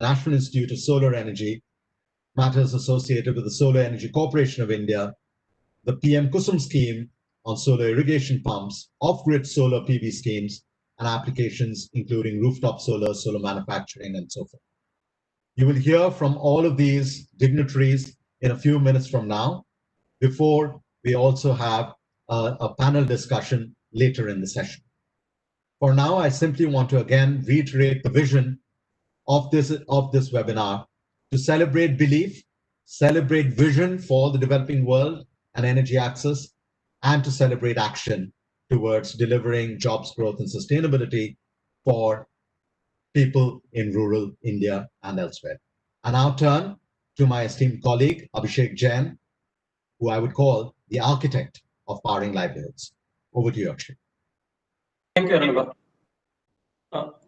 National Institute of Solar Energy, matters associated with the Solar Energy Corporation of India, the PM Kusum scheme on solar irrigation pumps, off-grid solar PV schemes, and applications including rooftop solar, solar manufacturing, and so forth. You will hear from all of these dignitaries in a few minutes from now, before we also have a panel discussion later in the session. For now, I simply want to again reiterate the vision of this webinar: to celebrate belief, celebrate vision for the developing world and energy access, and to celebrate action towards delivering jobs, growth, and sustainability for people in rural India and elsewhere. I now turn to my esteemed colleague, Abhishek Jain, who I would call the architect of powering livelihoods. Over to you, Abhishek. Thank you, Arunabha.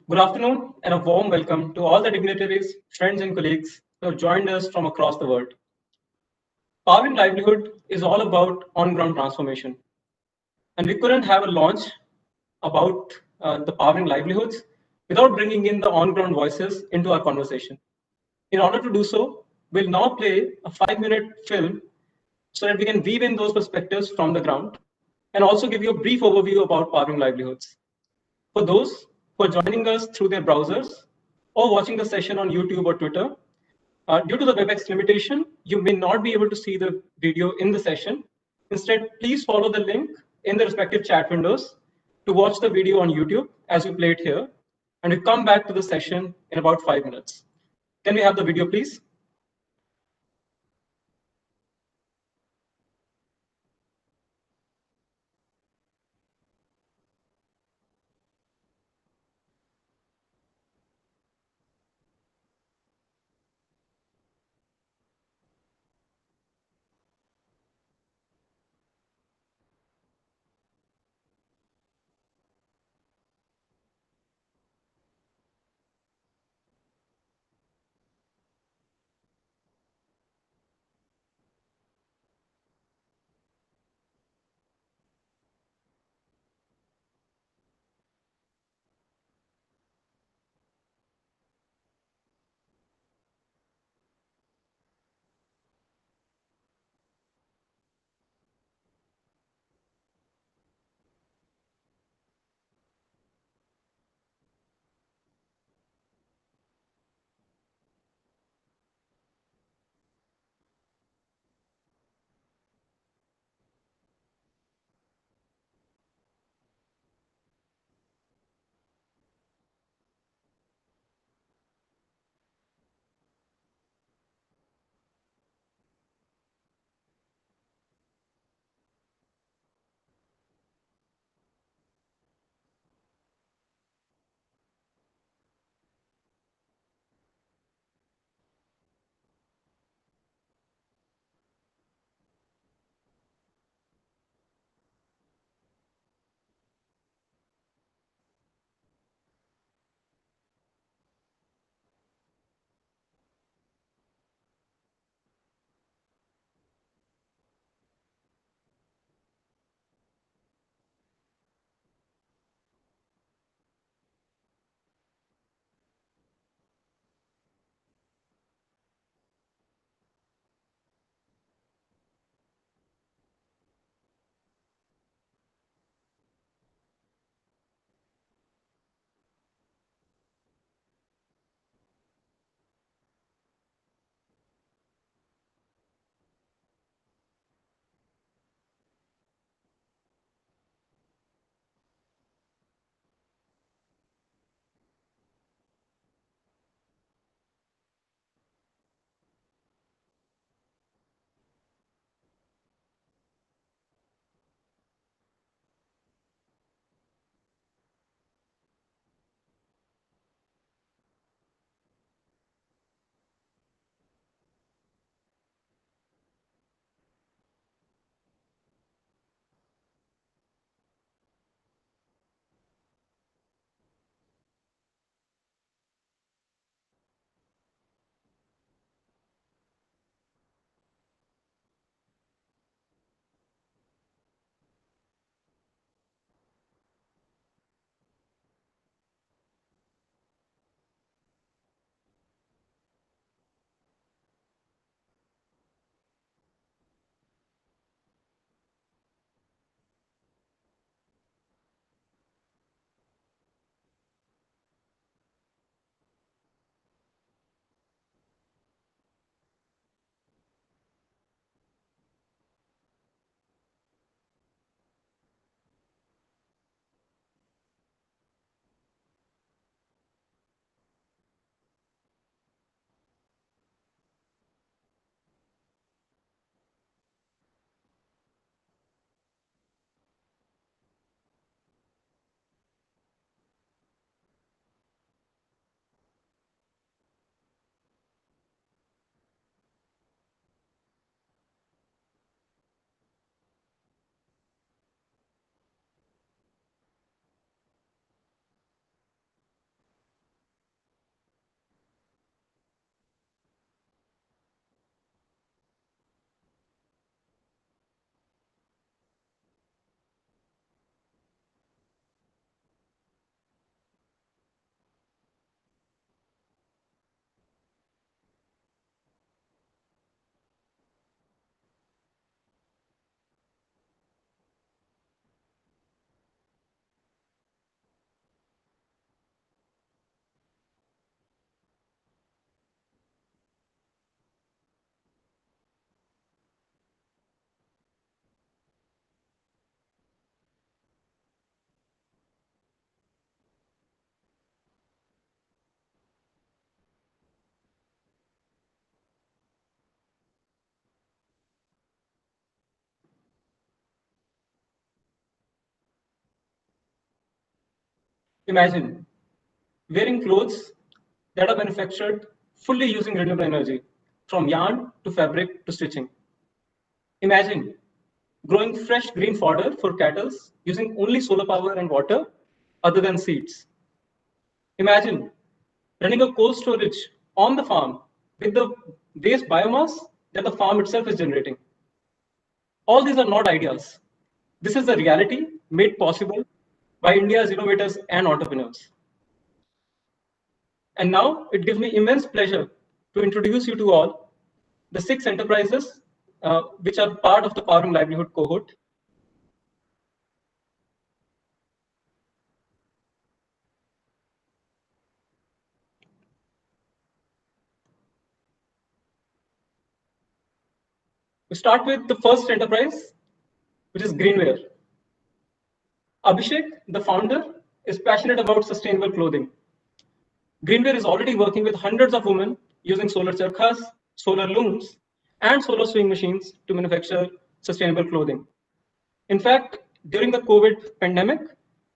Good afternoon and a warm welcome to all the dignitaries, friends and colleagues who have joined us from across the world. Powering Livelihood is all about on-ground transformation. And we couldn't have a launch about the Powering Livelihoods without bringing in the on-ground voices into our conversation. In order to do so, we'll now play a 5-minute film so that we can weave in those perspectives from the ground and also give you a brief overview about Powering Livelihoods. For those who are joining us through their browsers or watching the session on YouTube or Twitter, due to the WebEx limitation, you may not be able to see the video in the session. Instead, please follow the link in the respective chat windows to watch the video on YouTube as we play it here, and we come back to the session in about 5 minutes. Can we have the video, please? Imagine wearing clothes that are manufactured fully using renewable energy, from yarn to fabric to stitching. Imagine growing fresh green fodder for cattle using only solar power and water other than seeds. Imagine running a cold storage on the farm with the waste biomass that the farm itself is generating. All these are not ideas. This is the reality made possible by India's innovators and entrepreneurs. And now it gives me immense pleasure to introduce you to all the 6 enterprises which are part of the Powering Livelihood cohort. We start with the first enterprise, which is Greenwear. Abhishek, the founder, is passionate about sustainable clothing. Greenwear is already working with hundreds of women using solar charkhas, solar looms, and solar sewing machines to manufacture sustainable clothing. In fact, during the COVID pandemic,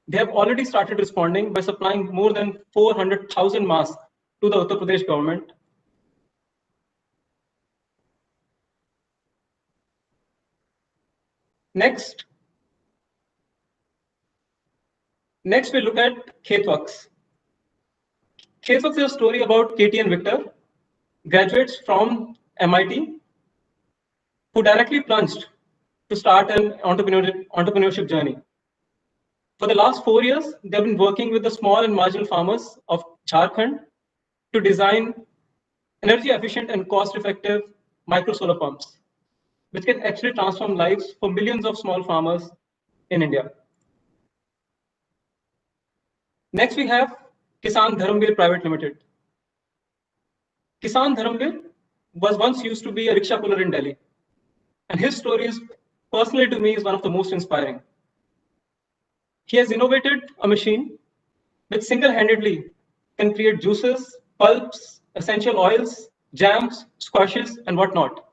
they have already started responding by supplying more than 400,000 masks to the Uttar Pradesh government. Next we look at Khetworks. Khetworks is a story about Katie and Victor, graduates from MIT, who directly plunged to start an entrepreneurship journey. For the last 4 years, they've been working with the small and marginal farmers of Jharkhand to design energy efficient and cost effective micro solar pumps, which can actually transform lives for millions of small farmers in India. Next, we have Kisan Dharmveer Private Limited. Kisan Dharmveer was once used to be a rickshaw puller in Delhi, and his story is personally to me is one of the most inspiring. He has innovated a machine which single-handedly can create juices, pulps, essential oils, jams, squashes, and whatnot.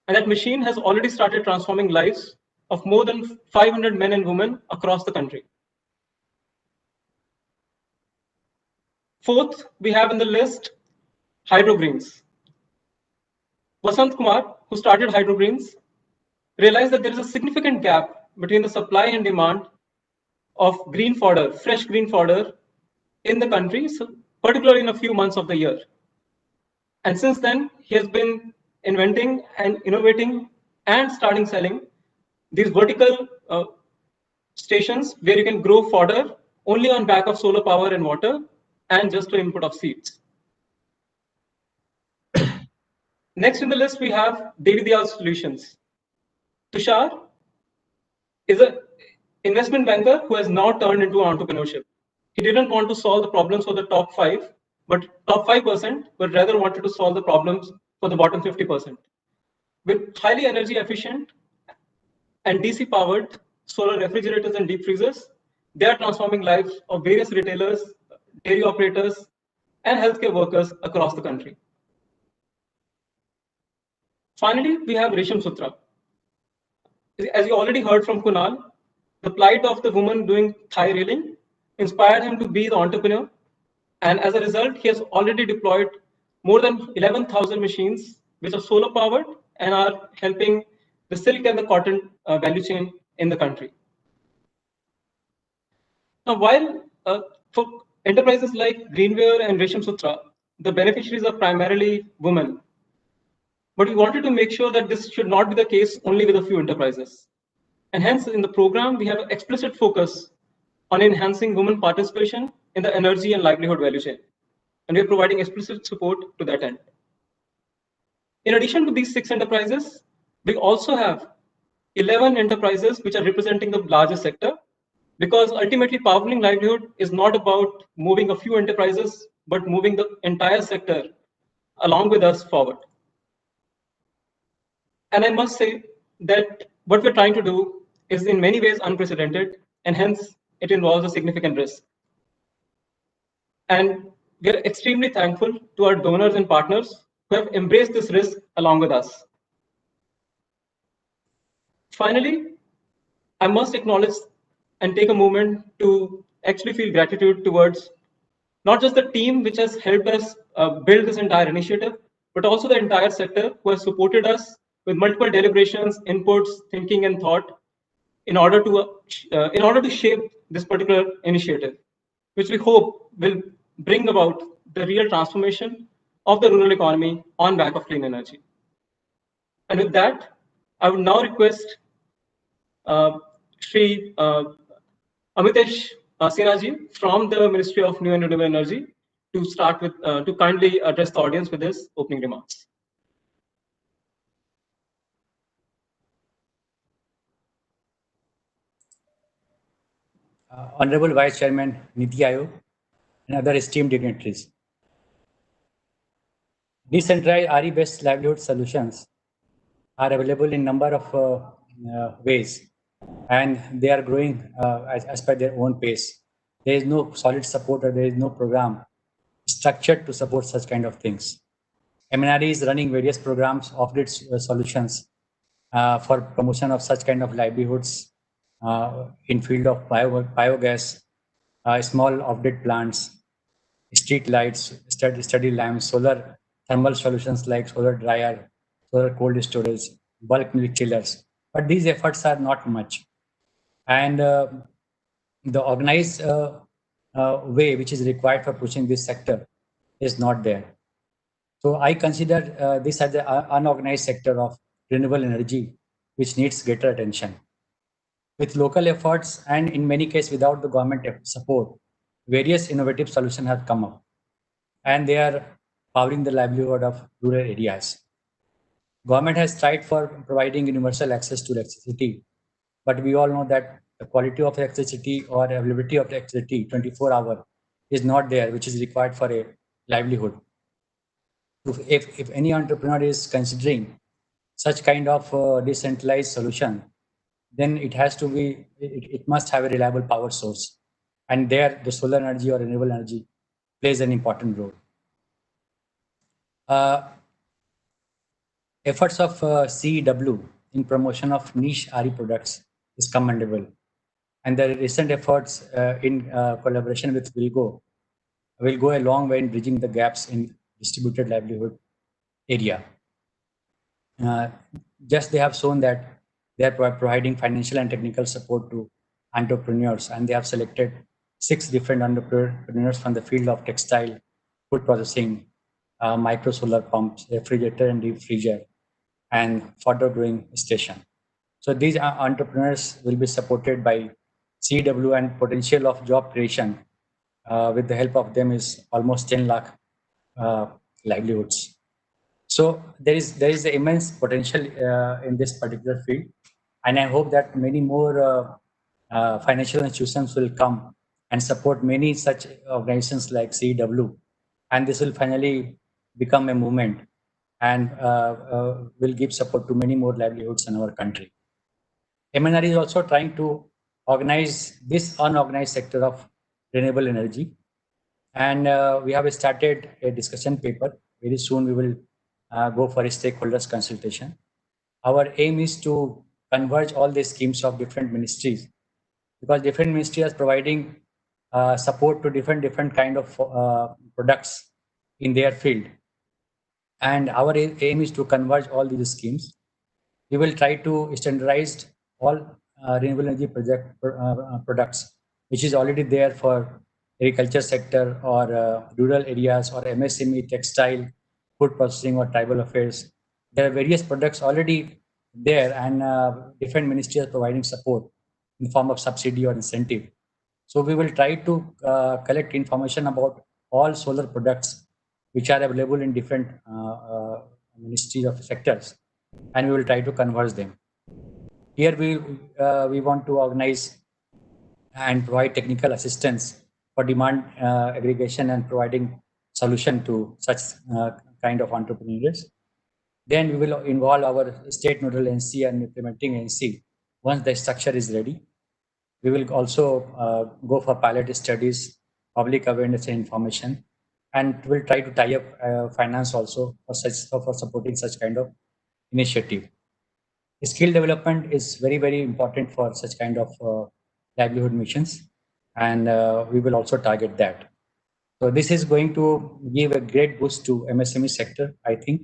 And that machine has already started transforming lives of more than 500 men and women across the country. Fourth, we have in the list Hydrogreens. Vasant Kumar, who started Hydrogreens, realized that there is a significant gap between the supply and demand of green fodder, fresh green fodder in the country, so particularly in a few months of the year. And since then, he has been inventing and innovating and starting selling these vertical stations where you can grow fodder only on back of solar power and water and just the input of seeds. Next in the list, we have Devi Dayal Solutions. Tushar is an investment banker who has now turned into entrepreneurship. He didn't want to solve the problems for the top 5%, but rather wanted to solve the problems for the bottom 50%. With highly energy efficient and DC powered solar refrigerators and deep freezers, they are transforming lives of various retailers, dairy operators, and healthcare workers across the country. Finally, we have Resham Sutra. As you already heard from Kunal, the plight of the woman doing thigh reeling inspired him to be the entrepreneur. And as a result, he has already deployed more than 11,000 machines which are solar powered and are helping the silk and the cotton value chain in the country. Now, while for enterprises like Greenwear and Resham Sutra, the beneficiaries are primarily women. But we wanted to make sure that this should not be the case only with a few enterprises. And hence, in the program, we have an explicit focus on enhancing women participation in the energy and livelihood value chain. And we are providing explicit support to that end. In addition to these 6 enterprises, we also have 11 enterprises which are representing the largest sector, because ultimately powering livelihood is not about moving a few enterprises, but moving the entire sector along with us forward. And I must say that what we're trying to do is in many ways unprecedented, and hence it involves a significant risk. And we're extremely thankful to our donors and partners who have embraced this risk along with us. Finally, I must acknowledge and take a moment to actually feel gratitude towards not just the team which has helped us build this entire initiative, but also the entire sector who has supported us with multiple deliberations, inputs, thinking, and thought in order to shape this particular initiative, which we hope will bring about the real transformation of the rural economy on back of clean energy. And with that, I would now request Shri Amitesh Sinhaji from the Ministry of New and Renewable Energy to start with, to kindly address the audience with his opening remarks. Honorable Vice Chairman NITI Aayog and other esteemed dignitaries. Decentralized RE-based livelihood solutions are available in number of ways, and they are growing as per their own pace. There is no solid support or there is no program structured to support such kind of things. MNRE is running various programs, off-grid solutions for promotion of such kind of livelihoods in field of biogas, small off-grid plants, street lights, study lamps, solar thermal solutions like solar dryer, solar cold storage, bulk milk chillers. But these efforts are not much. And the organized way which is required for pushing this sector is not there. So I consider this as an unorganized sector of renewable energy, which needs greater attention. With local efforts and in many cases without the government support, various innovative solutions have come up, and they are powering the livelihood of rural areas. Government has tried for providing universal access to electricity, but we all know that the quality of electricity or availability of electricity 24 hours is not there, which is required for a livelihood. If any entrepreneur is considering such kind of decentralized solution, then it has to be, it must have a reliable power source. And there the solar energy or renewable energy plays an important role. Efforts of CEEW in promotion of niche RE products is commendable. And the recent efforts in collaboration with Villgro will go a long way in bridging the gaps in distributed livelihood area. Just they have shown that they are providing financial and technical support to entrepreneurs, and they have selected 6 different entrepreneurs from the field of textile, food processing, micro solar pumps, refrigerator and deep freezer, and fodder growing station. So these entrepreneurs will be supported by CEEW, and potential of job creation with the help of them is almost 10 lakh livelihoods. So there is immense potential in this particular field, and I hope that many more financial institutions will come and support many such organizations like CEEW, and this will finally become a movement and will give support to many more livelihoods in our country. MNR is also trying to organize this unorganized sector of renewable energy, and we have started a discussion paper. Very soon we will go for a stakeholders consultation. Our aim is to converge all the schemes of different ministries, because different ministries are providing support to different kind of products in their field. And our aim is to converge all these schemes. We will try to standardize all renewable energy products, which is already there for agriculture sector or rural areas or MSME, textile, food processing or tribal affairs. There are various products already there, and different ministries are providing support in the form of subsidy or incentive. So we will try to collect information about all solar products which are available in different ministries of sectors, and we will try to converge them. Here we want to organize and provide technical assistance for demand aggregation and providing solution to such kind of entrepreneurs. Then we will involve our state nodal NC and implementing NC once the structure is ready. We will also go for pilot studies, public awareness and information, and we'll try to tie up finance also for supporting such kind of initiative. Skill development is very important for such kind of livelihood missions, and we will also target that. So this is going to give a great boost to MSME sector, I think,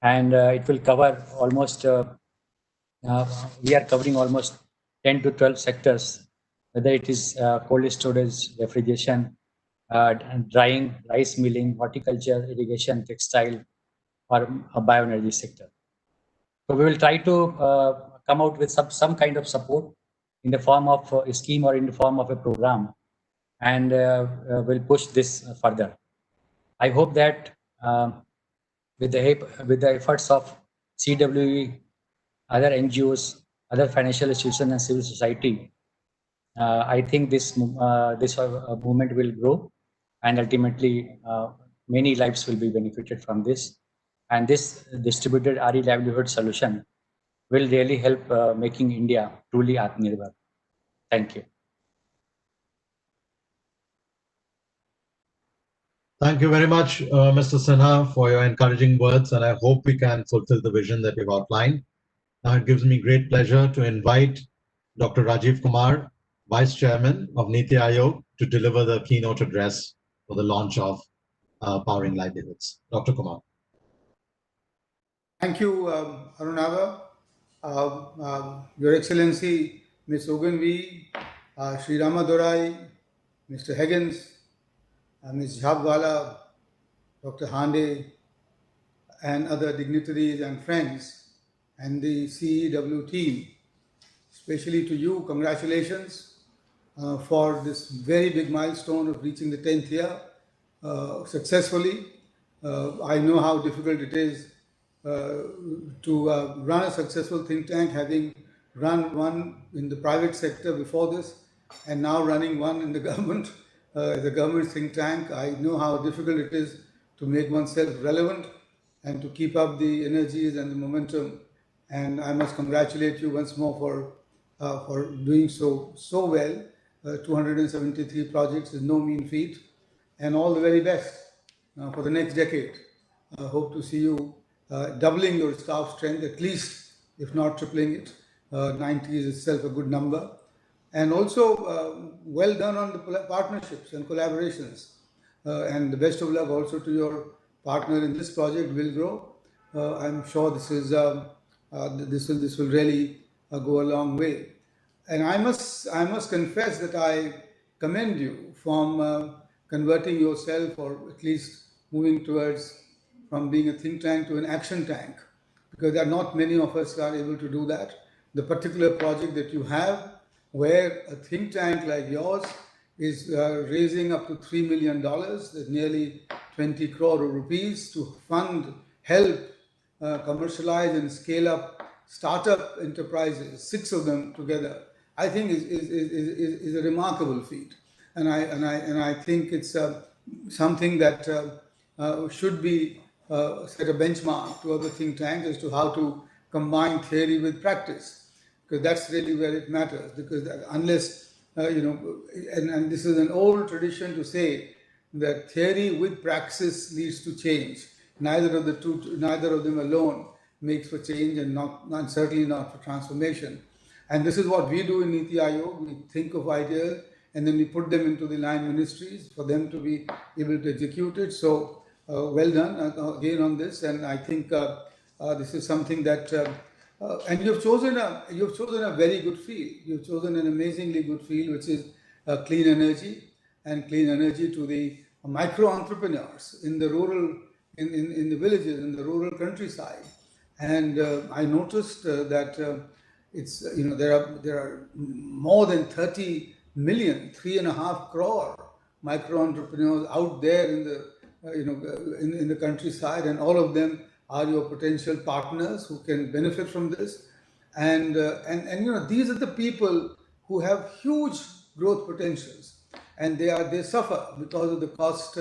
and it will cover almost, we are covering almost 10 to 12 sectors, whether it is cold storage, refrigeration, drying, rice milling, horticulture, irrigation, textile, or a bioenergy sector. So we will try to come out with some kind of support in the form of a scheme or in the form of a program, and we'll push this further. I hope that with the efforts of CEEW, other NGOs, other financial institutions, and civil society, I think this movement will grow, and ultimately many lives will be benefited from this. And this distributed RE livelihood solution will really help making India truly Atmanirbhar. Thank you. Thank you very much, Mr. Sinha, for your encouraging words, and I hope we can fulfill the vision that you've outlined. Now it gives me great pleasure to invite Dr. Rajiv Kumar, Vice Chairman of NITI Aayog, to deliver the keynote address for the launch of Powering Livelihoods. Dr. Kumar. Thank you, Arunava. Your Excellency, Ms. Ogunbiyi, Sri Ramadurai, Mr. Higgins, Ms. Jhabwala, Dr. Hon'ble, and other dignitaries and friends, and the CEEW team. Especially to you, congratulations for this very big milestone of reaching the 10th year successfully. I know how difficult it is to run a successful think tank, having run one in the private sector before this, and now running one in the government, the government think tank. I know how difficult it is to make oneself relevant and to keep up the energies and the momentum. And I must congratulate you once more for doing so well. 273 projects is no mean feat, and all the very best for the next decade. I hope to see you doubling your staff strength, at least, if not tripling it. 90 is itself a good number. And also, well done on the partnerships and collaborations. And the best of luck also to your partner in this project, Villgro. I'm sure this will really go a long way. And I must confess that I commend you from converting yourself, or at least moving towards from being a think tank to an action tank, because there are not many of us that are able to do that. The particular project that you have, where a think tank like yours is raising up to $3 million, that's nearly 20 crore rupees, to help commercialize and scale up startup enterprises, 6 of them together, I think is a remarkable feat. And I think it's something that should be set a benchmark to other think tanks as to how to combine theory with practice, because that's really where it matters. Because unless and this is an old tradition to say that theory with praxis leads to change. Neither of them alone makes for change, and certainly not for transformation. And this is what we do in NITI Aayog. We think of ideas and then we put them into the line ministries for them to be able to execute it. So well done again on this, and I think this is something that and you've chosen a very good field. You've chosen an amazingly good field, which is clean energy, and clean energy to the micro entrepreneurs in the rural, in the villages, in the rural countryside. And I noticed that it's there are more than 30 million, 3.5 crore micro entrepreneurs out there in the in the countryside, and all of them are your potential partners who can benefit from this. And these are the people who have huge growth potentials, and they suffer because of the cost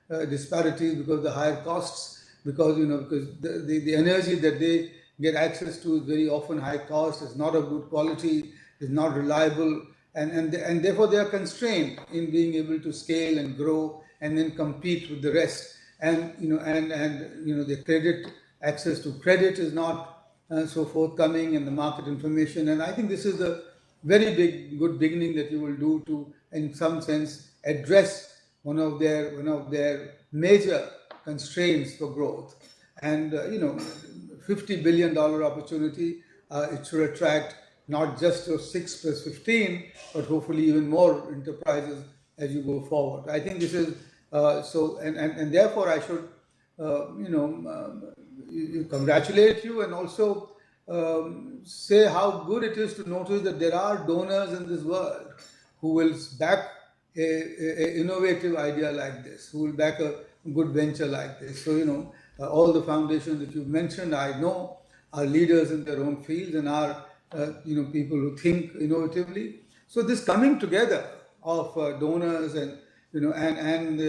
disparities, because of the higher costs, because the energy that they get access to is very often high cost, is not of good quality, is not reliable, and therefore they are constrained in being able to scale and grow and then compete with the rest. And the credit, access to credit is not so forthcoming, and the market information. And I think this is very good beginning that you will do to, in some sense, address one of their major constraints for growth. And $50 billion opportunity, it should attract not just those 6 plus 15, but hopefully even more enterprises as you go forward. I think this is and therefore I should congratulate you and also say how good it is to notice that there are donors in this world who will back a innovative idea like this, who will back a good venture like this. So, all the foundations that you've mentioned, I know, are leaders in their own fields and are, people who think innovatively. So this coming together of donors and, and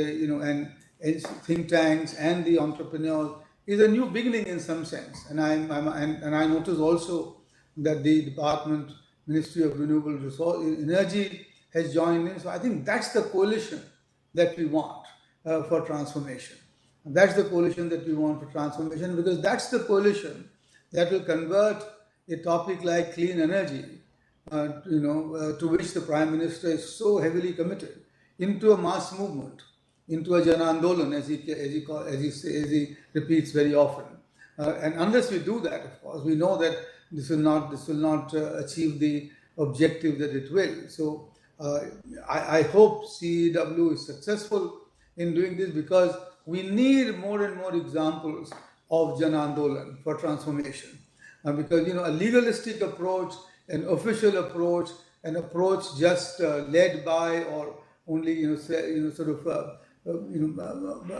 think tanks and the entrepreneurs is a new beginning in some sense. And I notice also that the Department, Ministry of Renewable Energy has joined in. So I think that's the coalition that we want for transformation. And that's the coalition that we want for transformation, because that's the coalition that will convert a topic like clean energy, to which the Prime Minister is so heavily committed, into a mass movement, into a Jan Andolan, as he repeats very often. And unless we do that, of course, we know that this will not achieve the objective that it will. So I hope CEW is successful in doing this, because we need more and more examples of Jan Andolan for transformation. Because a legalistic approach, an official approach, an approach just led by or only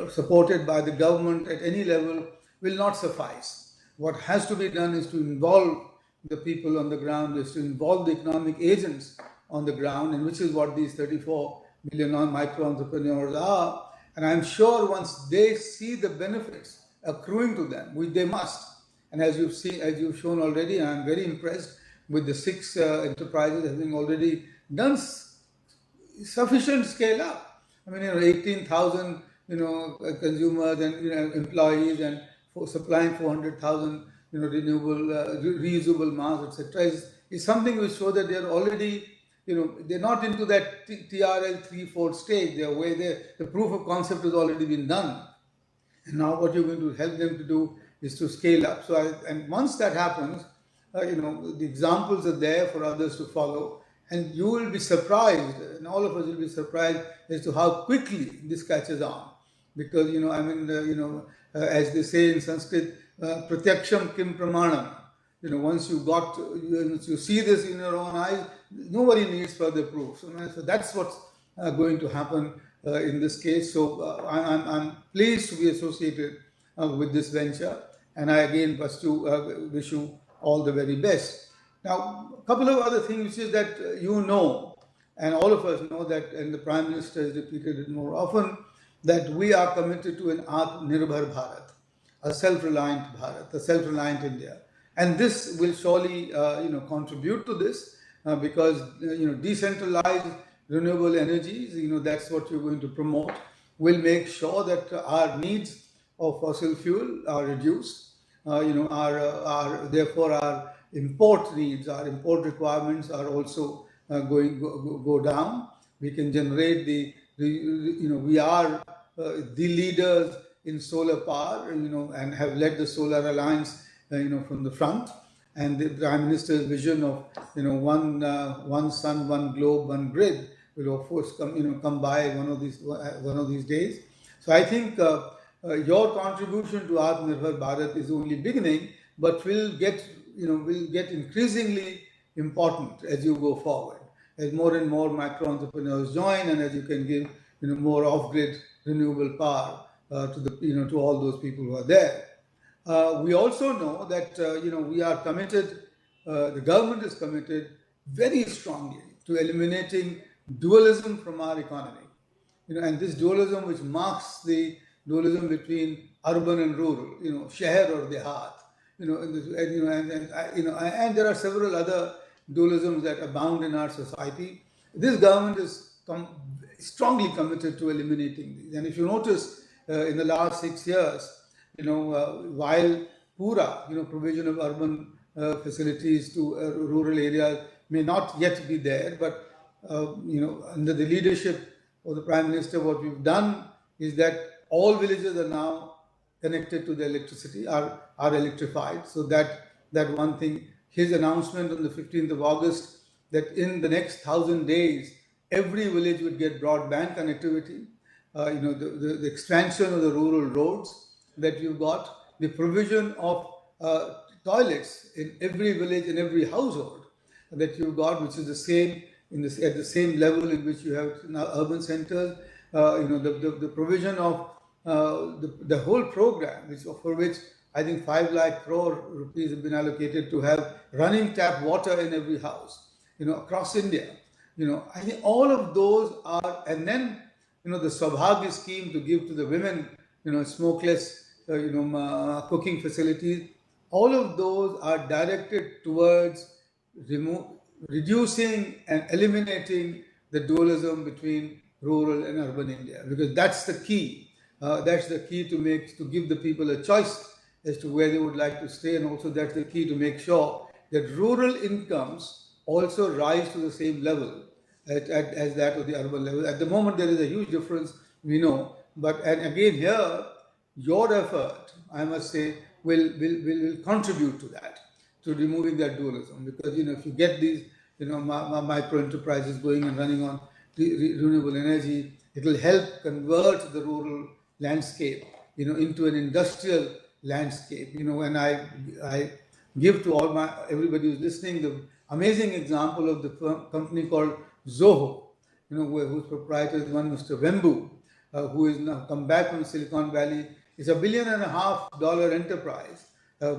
supported by the government at any level will not suffice. What has to be done is to involve the people on the ground, is to involve the economic agents on the ground, and which is what these 34 million micro entrepreneurs are. And I'm sure once they see the benefits accruing to them, which they must, and as you've shown already, and I'm very impressed with the 6 enterprises having already done sufficient scale up. I mean, 18,000, consumers and employees, and for supplying 400,000, reusable masks, etc. is something which shows that they're already, they're not into that TRL 3-4 stage. They're way there. The proof of concept has already been done. And now what you're going to help them to do is to scale up. And once that happens, the examples are there for others to follow. And you will be surprised, and all of us will be surprised as to how quickly this catches on. Because, as they say in Sanskrit, pratyaksham kim pramanam. Once you see this in your own eyes, nobody needs further proof. So that's what's going to happen in this case. So I'm pleased to be associated with this venture. And I again wish you all the very best. Now, a couple of other things, which is that and all of us know that, and the Prime Minister has repeated it more often, that we are committed to an Atmanirbhar Bharat, a self-reliant Bharat, a self-reliant India. And this will surely, contribute to this because, decentralized renewable energies, that's what you're going to promote, will make sure that our needs of fossil fuel are reduced. Therefore our import needs, our import requirements are also go down. We can generate we are the leaders in solar power, and have led the Solar Alliance, from the front. And the Prime Minister's vision of, one sun, one globe, one grid will of course come by one of these days. So I think your contribution to Atmanirbhar Bharat is only beginning, but will get increasingly important as you go forward, as more and more micro entrepreneurs join, and as you can give more off-grid renewable power to all those people who are there. We also know that we are committed. The government is committed very strongly to eliminating dualism from our economy. And this dualism, which marks the dualism between urban and rural, sheher or dehat, and there are several other dualisms that abound in our society. This government is strongly committed to eliminating these. And if you notice, in the last 6 years, while Pura, provision of urban facilities to rural areas, may not yet be there, but under the leadership of the Prime Minister, what we've done is that all villages are now connected to the electricity, are electrified. So that one thing, his announcement on the 15th of August, that in the next 1,000 days, every village would get broadband connectivity, the expansion of the rural roads that you've got, the provision of toilets in every village, in every household that you've got, which is the same at the same level in which you have now urban centers. The provision of the whole program, for which I think 5 lakh crore rupees have been allocated to have running tap water in every house, across India. I think all of those are, and then the Saubhagya scheme to give to the women, smokeless, cooking facilities. All of those are directed towards reducing and eliminating the dualism between rural and urban India, because that's the key. That's the key to give the people a choice as to where they would like to stay, and also that's the key to make sure that rural incomes also rise to the same level as that of the urban level. At the moment, there is a huge difference, we know. And again, here, your effort, I must say, will contribute to that, to removing that dualism. Because if you get these micro enterprises going and running on renewable energy, it will help convert the rural landscape into an industrial landscape. When I give to everybody who's listening the amazing example of the company called Zoho, whose proprietor is one Mr. Wembu, who is now come back from Silicon Valley. It's $1.5 billion enterprise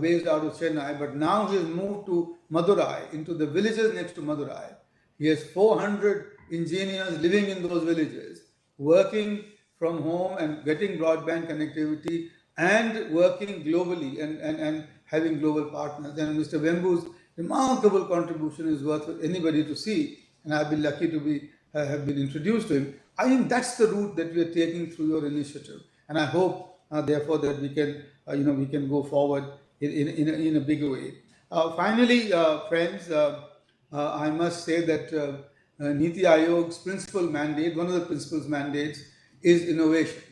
based out of Chennai, but now he has moved to Madurai, into the villages next to Madurai. He has 400 engineers living in those villages, working from home and getting broadband connectivity and working globally and having global partners. And Mr. Wembu's remarkable contribution is worth anybody to see, and I've been lucky to have been introduced to him. I think that's the route that we are taking through your initiative, and I hope, therefore, that we can go forward in a bigger way. Finally, friends, I must say that NITI Aayog's principal mandate, one of the principal mandates, is innovation,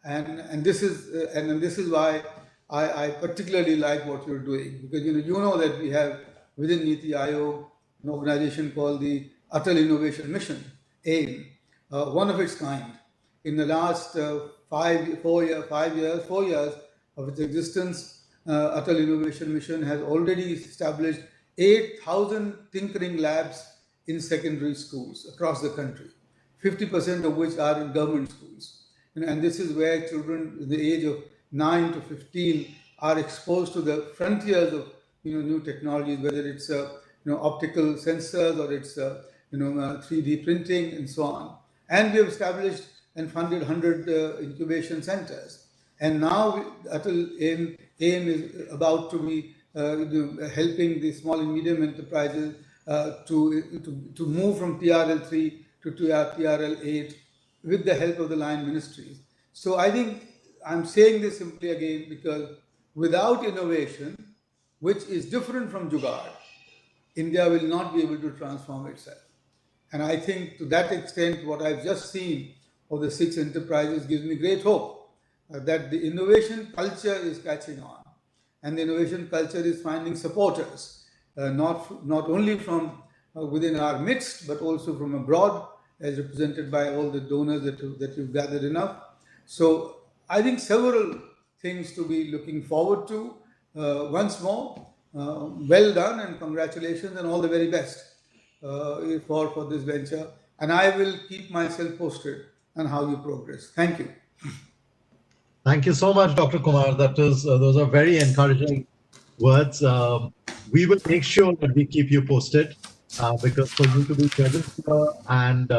and this is why I particularly like what you're doing, because you know that we have within NITI Aayog an organization called the Atal Innovation Mission, AIM, one of its kind. In the last 4 years of its existence, Atal Innovation Mission has already established 8,000 tinkering labs in secondary schools across the country, 50% of which are in government schools. And this is where children in the age of 9 to 15 are exposed to the frontiers of new technologies, whether it's optical sensors or it's 3D printing and so on. And we have established and funded 100 incubation centers. And now Atal AIM is about to be helping the small and medium enterprises to move from TRL3 to TRL8 with the help of the line ministries. So I think I'm saying this simply again because without innovation, which is different from Jugaad, India will not be able to transform itself. And I think to that extent, what I've just seen of the 6 enterprises gives me great hope that the innovation culture is catching on. And the innovation culture is finding supporters, not only from within our midst, but also from abroad, as represented by all the donors that you've gathered enough. So I think several things to be looking forward to. Once more, well done and congratulations and all the very best for this venture. And I will keep myself posted on how you progress. Thank you. Thank you so much, Dr. Kumar. Those are very encouraging words. We will make sure that we keep you posted because for you to be present here and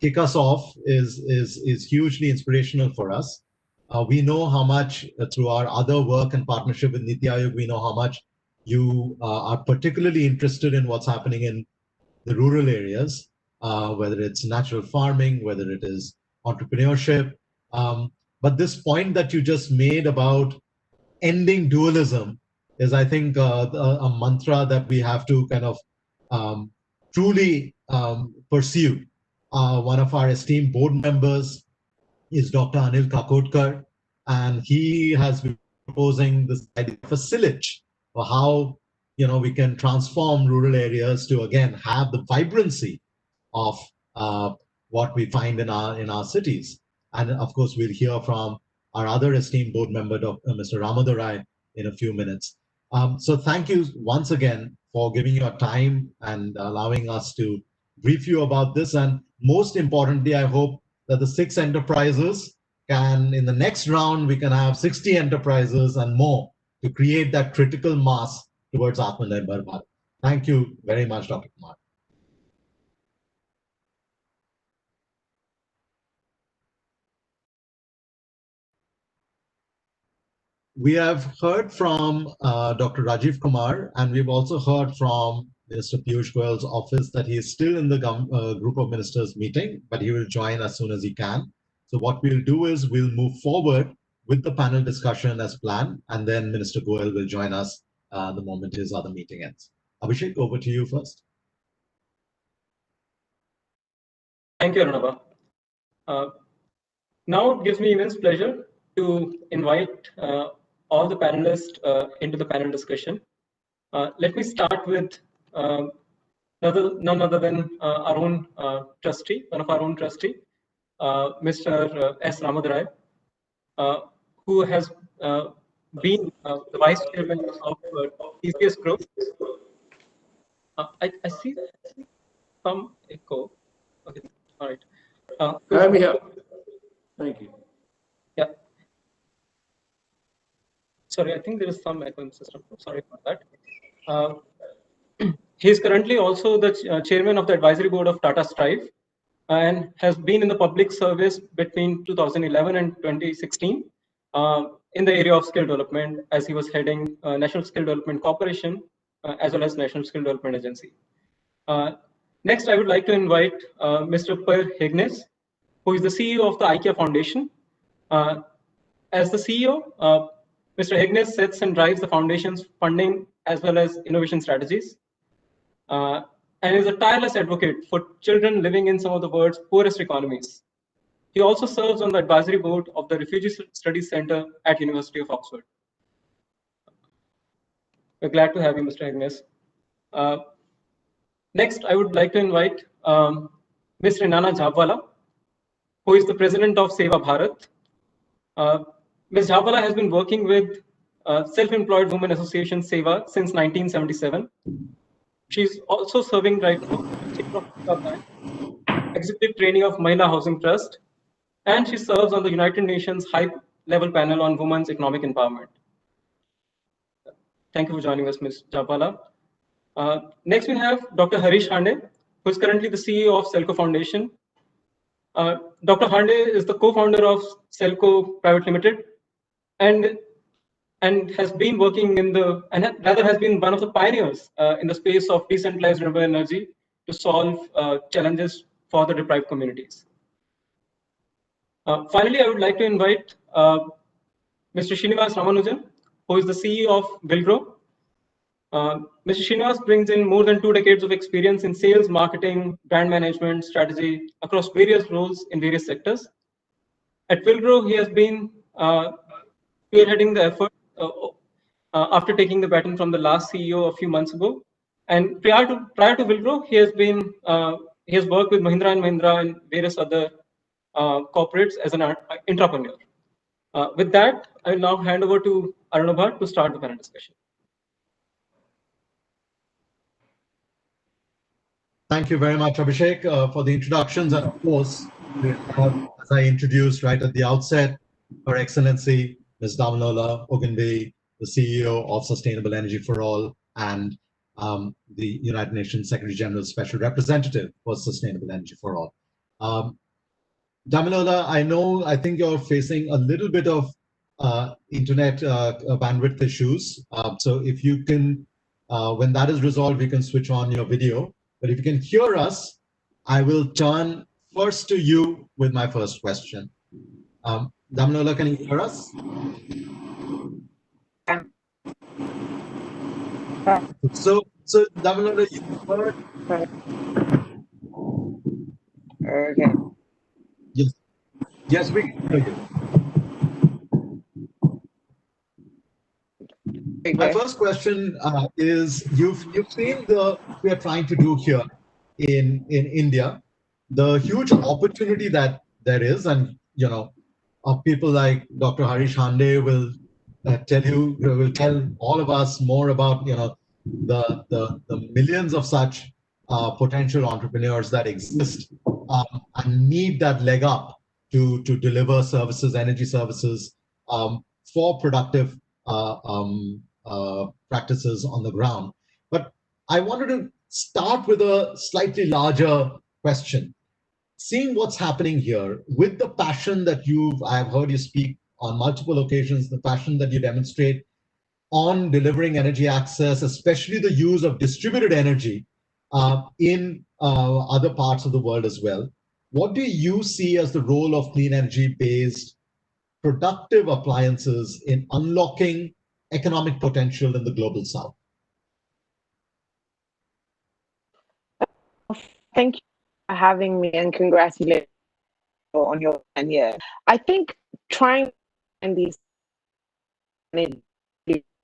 kick us off is hugely inspirational for us. We know how much through our other work and partnership with NITI Aayog, we know how much you are particularly interested in what's happening in the rural areas, whether it's natural farming, whether it is entrepreneurship. But this point that you just made about ending dualism is, I think, a mantra that we have to kind of truly pursue. One of our esteemed board members is Dr. Anil Kakotkar, and he has been proposing this idea of a sillage for how we can transform rural areas to again have the vibrancy of what we find in our cities. And of course, we'll hear from our other esteemed board member, Mr. Ramadorai, in a few minutes. So thank you once again for giving your time and allowing us to brief you about this. And most importantly, I hope that the 6 enterprises can, in the next round, we can have 60 enterprises and more to create that critical mass towards Atmanirbhar Bharat. Thank you very much, Dr. Kumar. We have heard from Dr. Rajiv Kumar, and we've also heard from Mr. Piyush Goyal's office that he is still in the group of ministers meeting, but he will join as soon as he can. So what we'll do is we'll move forward with the panel discussion as planned, and then Minister Goyal will join us the moment his other meeting ends. Abhishek, over to you first. Thank you, Arunabha. Now it gives me immense pleasure to invite all the panelists into the panel discussion. Let me start with none other than our own trustee, one of our own trustee, Mr. S. Ramadorai, who has been the vice chairman of TCS Group. I see some echo. Okay, all right. I'm here. Thank you. Yeah. Sorry, I think there is some echo in the system. Sorry about that. He is currently also the chairman of the advisory board of Tata Strive and has been in the public service between 2011 and 2016 in the area of skill development, as he was heading National Skill Development Corporation as well as National Skill Development Agency. Next, I would like to invite Mr. Per Hegnes, who is the CEO of the IKEA Foundation. As the CEO, Mr. Hegnes sets and drives the foundation's funding as well as innovation strategies, and is a tireless advocate for children living in some of the world's poorest economies. He also serves on the advisory board of the Refugee Studies Center at University of Oxford. We're glad to have you, Mr. Hegnes. Next, I would like to invite Ms. Renana Jhabwala, who is the president of Seva Bharat. Ms. Jhabwala has been working with Self-Employed Women Association Seva since 1977. She's also serving right now executive trainee of Mahila Housing Trust, and she serves on the United Nations High-Level Panel on Women's Economic Empowerment. Thank you for joining us, Ms. Jhabwala. Next, we have Dr. Harish Hon'ble, who is currently the CEO of Selco Foundation. Dr. Hon'ble is the co-founder of Selco Private Limited, and has been working in has been one of the pioneers in the space of decentralized renewable energy to solve challenges for the deprived communities. Finally, I would like to invite Mr. Srinivas Ramanujan, who is the CEO of Villgro. Mr. Srinivas brings in more than 2 decades of experience in sales, marketing, brand management, strategy across various roles in various sectors. At Villgro, he has been spearheading the effort after taking the baton from the last CEO a few months ago. And prior to Villgro, he has worked with Mahindra & Mahindra and various other corporates as an entrepreneur. With that, I will now hand over to Arunabha to start the panel discussion. Thank you very much, Abhishek, for the introductions. And of course, as I introduced right at the outset, Her Excellency, Ms. Damilola Ogunbiyi, the CEO of Sustainable Energy for All, and the United Nations Secretary General Special Representative for Sustainable Energy for All. Damilola, I think you're facing a little bit of internet bandwidth issues. So if you can, when that is resolved, we can switch on your video. But if you can hear us, I will turn first to you with my first question. Damilola, can you hear us? So Damilola, you heard Yes, we can hear you. My first question is: you've seen we are trying to do here in India, the huge opportunity that there is, and people like Dr. Harish Hande will tell all of us more about the millions of such potential entrepreneurs that exist and need that leg up to deliver services, energy services, for productive practices on the ground. But I wanted to start with a slightly larger question. Seeing what's happening here with the passion that I've heard you speak on multiple occasions, the passion that you demonstrate on delivering energy access, especially the use of distributed energy in other parts of the world as well. What do you see as the role of clean energy-based productive appliances in unlocking economic potential in the global south? Thank you for having me and congratulations on your tenure. I think trying and these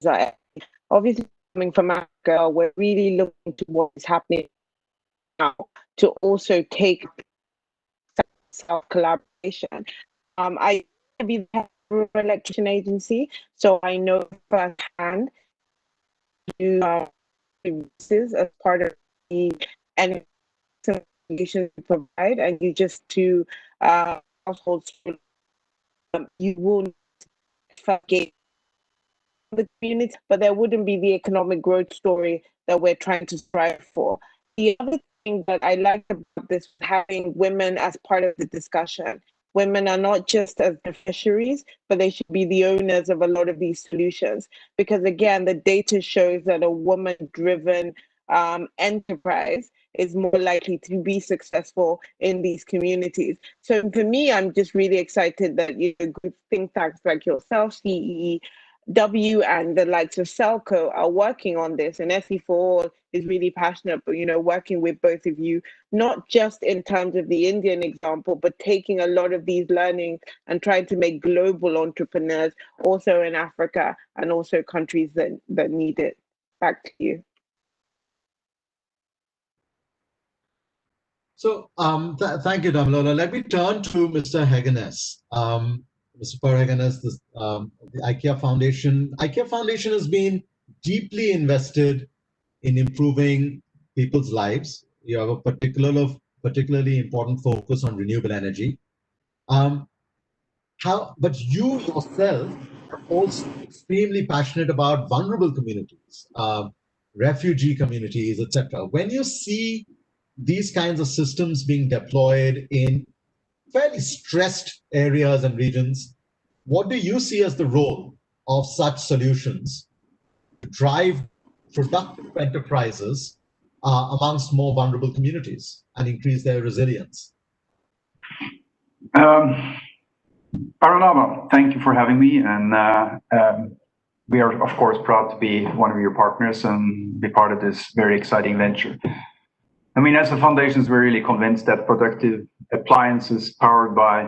are obviously coming from Africa, we're really looking to what is happening now to also take self-collaboration. I be the head of a rural electrician agency, so I know firsthand services as part of the energy solutions we provide, and you just to households, you will forget the community, but there wouldn't be the economic growth story that we're trying to strive for. The other thing that I like about this, having women as part of the discussion. Women are not just as beneficiaries, but they should be the owners of a lot of these solutions. Because again, the data shows that a woman-driven enterprise is more likely to be successful in these communities. So for me, I'm just really excited that good think tanks like yourself, CEEW, and the likes of Selco are working on this, and SE4 is really passionate, but working with both of you, not just in terms of the Indian example, but taking a lot of these learnings and trying to make global entrepreneurs also in Africa and also countries that need it. Back to you. So thank you, Damilola. Let me turn to Mr. Hegenes. Mr. Per Hegenes, the IKEA Foundation. IKEA Foundation has been deeply invested in improving people's lives. You have a particularly important focus on renewable energy. But you yourself are also extremely passionate about vulnerable communities, refugee communities, etc. When you see these kinds of systems being deployed in fairly stressed areas and regions, what do you see as the role of such solutions to drive productive enterprises amongst more vulnerable communities and increase their resilience? Arunava, thank you for having me, and we are of course proud to be one of your partners and be part of this very exciting venture. I mean, as a foundation, we're really convinced that productive appliances powered by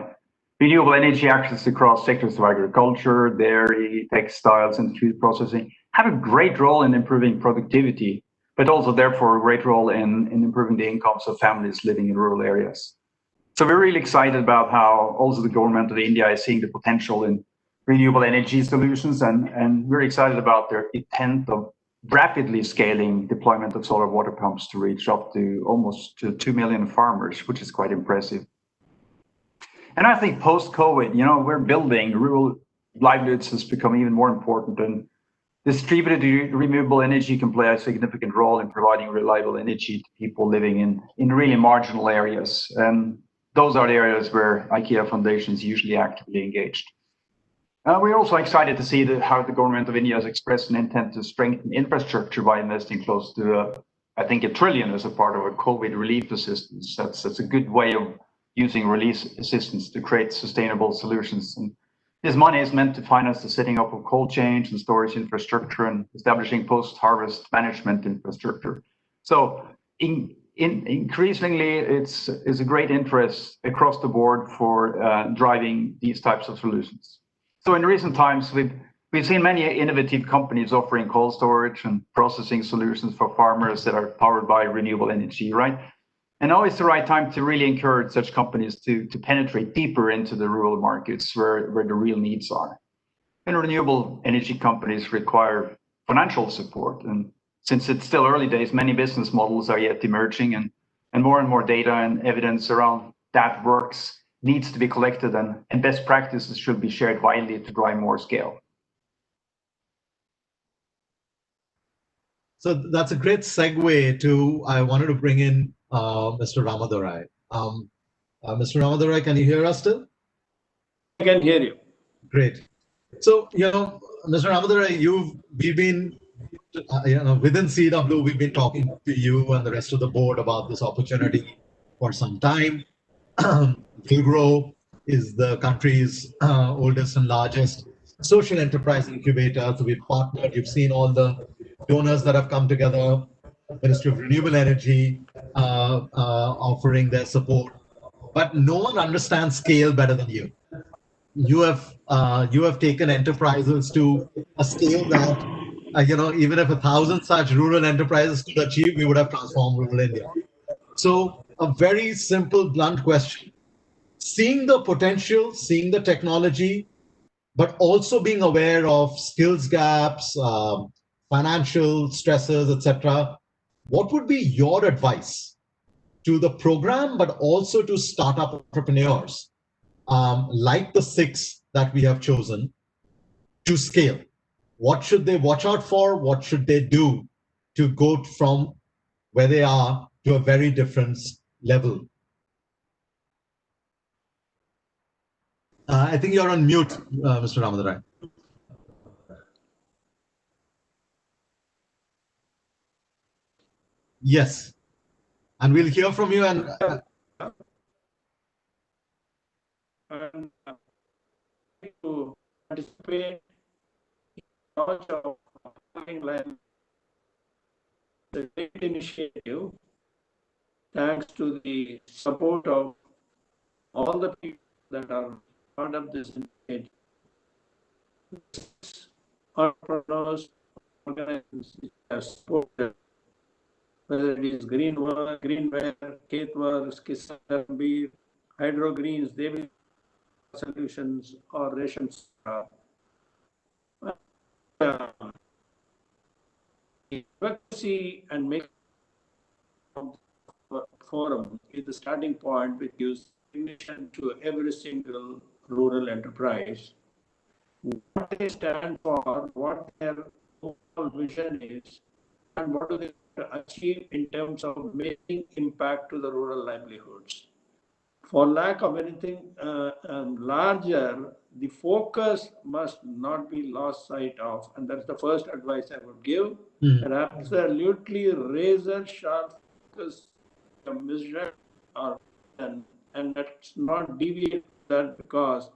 renewable energy access across sectors of agriculture, dairy, textiles, and food processing have a great role in improving productivity, but also therefore a great role in improving the incomes of families living in rural areas. So we're really excited about how also the government of India is seeing the potential in renewable energy solutions, and we're excited about their intent of rapidly scaling deployment of solar water pumps to reach up to almost 2 million farmers, which is quite impressive. And I think post-COVID, we're building rural livelihoods has become even more important, and distributed renewable energy can play a significant role in providing reliable energy to people living in really marginal areas. And those are the areas where IKEA Foundation is usually actively engaged. We're also excited to see how the government of India has expressed an intent to strengthen infrastructure by investing close to, I think, $1 trillion as a part of a COVID relief assistance. That's a good way of using relief assistance to create sustainable solutions. And this money is meant to finance the setting up of cold chain and storage infrastructure and establishing post-harvest management infrastructure. So increasingly, it's a great interest across the board for driving these types of solutions. So in recent times, we've seen many innovative companies offering cold storage and processing solutions for farmers that are powered by renewable energy, right? And now is the right time to really encourage such companies to penetrate deeper into the rural markets where the real needs are. And renewable energy companies require financial support. And since it's still early days, many business models are yet emerging, and more data and evidence around that works needs to be collected, and best practices should be shared widely to drive more scale. So that's a great segue to, I wanted to bring in Mr. Ramadorai. Mr. Ramadorai, can you hear us still? I can hear you. Great. So, Mr. Ramadorai, we've been, within CEEW, we've been talking to you and the rest of the board about this opportunity for some time. Villgro is the country's oldest and largest social enterprise incubator. So we've partnered. You've seen all the donors that have come together. Ministry of Renewable Energy offering their support, but no one understands scale better than you. You have taken enterprises to a scale that even if 1,000 such rural enterprises could achieve, we would have transformed rural India. So a very simple, blunt question: seeing the potential, seeing the technology, but also being aware of skills gaps, financial stresses, etc. What would be your advice to the program, but also to startup entrepreneurs like the 6 that we have chosen to scale? What should they watch out for? What should they do to go from where they are to a very different level? I think you're on mute, Mr. Ramadorai. Yes, and we'll hear from you. And to participate in the launch of the great initiative, thanks to the support of all the people that are part of this initiative. Entrepreneurs, organizations have supported, whether it is Greenware, Ketwar, Hon'ble, Hydro Greens, they will solutions or rations. Advocacy and make forum is the starting point, which gives recognition to every single rural enterprise. What they stand for, what their overall vision is, and what do they achieve in terms of making impact to the rural livelihoods. For lack of anything larger, the focus must not be lost sight of, and that's the first advice I would give. And absolutely razor sharp focus, the mission, and let's not deviate that because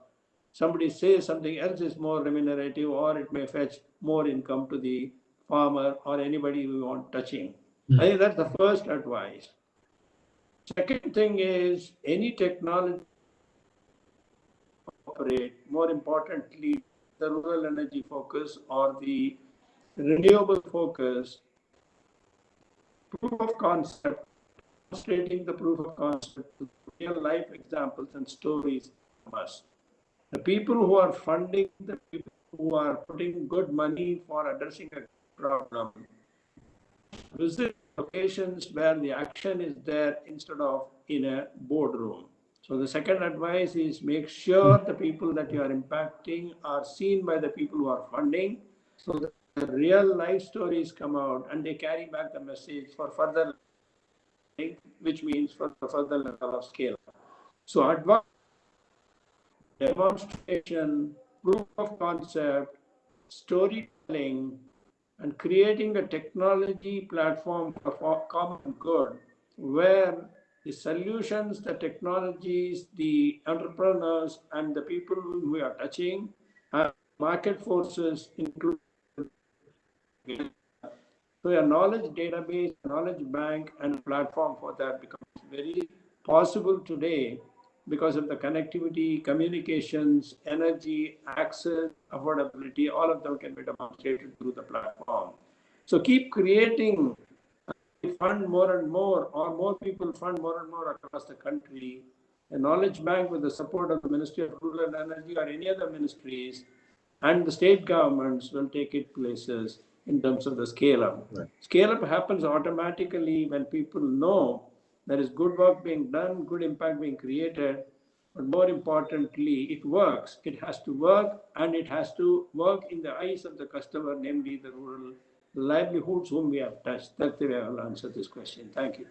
somebody says something else is more remunerative, or it may fetch more income to the farmer or anybody we want touching. I think that's the first advice. Second thing is any technology operate, more importantly, the rural energy focus or the renewable focus, proof of concept, demonstrating the proof of concept with real life examples and stories from us. The people who are funding, the people who are putting good money for addressing a problem, visit locations where the action is there instead of in a boardroom. So the second advice is make sure the people that you are impacting are seen by the people who are funding, so that the real life stories come out and they carry back the message for further, which means for the further level of scale. So advice, demonstration, proof of concept, storytelling, and creating a technology platform for common good, where the solutions, the technologies, the entrepreneurs, and the people who we are touching have market forces included. So a knowledge database, knowledge bank, and a platform for that becomes very possible today because of the connectivity, communications, energy, access, affordability, all of them can be demonstrated through the platform. So keep creating, fund more and more, or more people fund more and more across the country. A knowledge bank with the support of the Ministry of Rural Energy or any other ministries, and the state governments will take it places in terms of the scale up. Right. Scale up happens automatically when people know there is good work being done, good impact being created, but more importantly, it works. It has to work, and it has to work in the eyes of the customer, namely the rural livelihoods whom we have touched. That's the way I will answer this question. Thank you.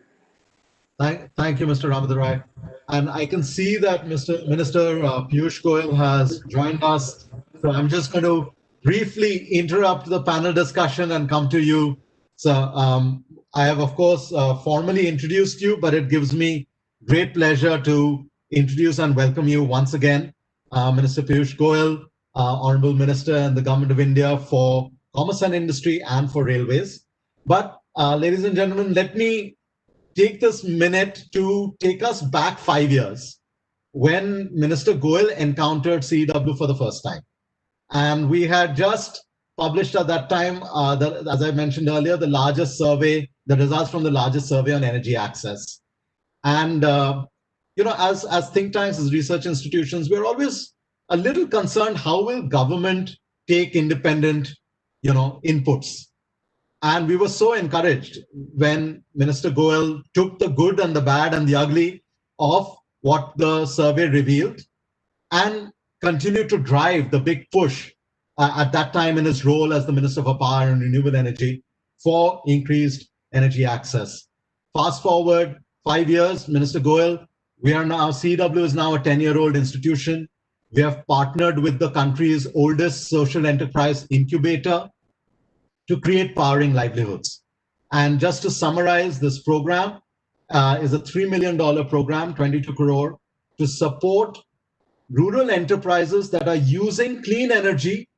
Thank you, Mr. Ramadurai. And I can see that Minister Piyush Goyal has joined us. So I'm just going to briefly interrupt the panel discussion and come to you. So I have, of course, formally introduced you, but it gives me great pleasure to introduce and welcome you once again, Minister Piyush Goyal, Honorable Minister in the Government of India for Commerce and Industry and for Railways. But ladies and gentlemen, let me take this minute to take us back 5 years when Minister Goyal encountered CEW for the first time. And we had just published at that time, as I mentioned earlier, the largest survey, the results from the largest survey on energy access. And, as think tanks, as research institutions, we're always a little concerned, how will government take independent, inputs? And we were so encouraged when Minister Goyal took the good and the bad and the ugly of what the survey revealed and continued to drive the big push at that time in his role as the Minister for Power and Renewable Energy for increased energy access. Fast forward 5 years, Minister Goyal, CEW is now a 10-year-old institution. We have partnered with the country's oldest social enterprise incubator to create Powering Livelihoods. And just to summarize, this program is a $3 million program, 22 crore, to support rural enterprises that are using clean energy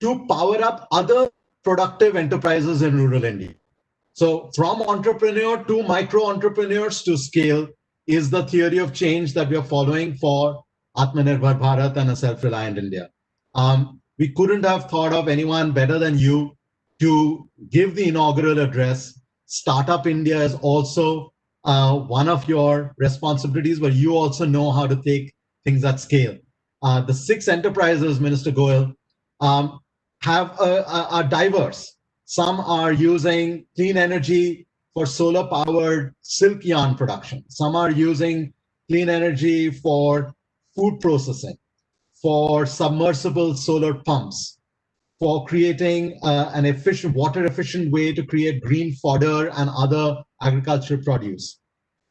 to power up other productive enterprises in rural India. So from entrepreneur to micro entrepreneurs to scale is the theory of change that we are following for Atmanirbhar Bharat and a self-reliant India. We couldn't have thought of anyone better than you to give the inaugural address. Startup India is also one of your responsibilities, but you also know how to take things at scale. The 6 enterprises, Minister Goyal, are diverse. Some are using clean energy for solar-powered silk yarn production. Some are using clean energy for food processing, for submersible solar pumps, for creating an efficient, water-efficient way to create green fodder and other agricultural produce,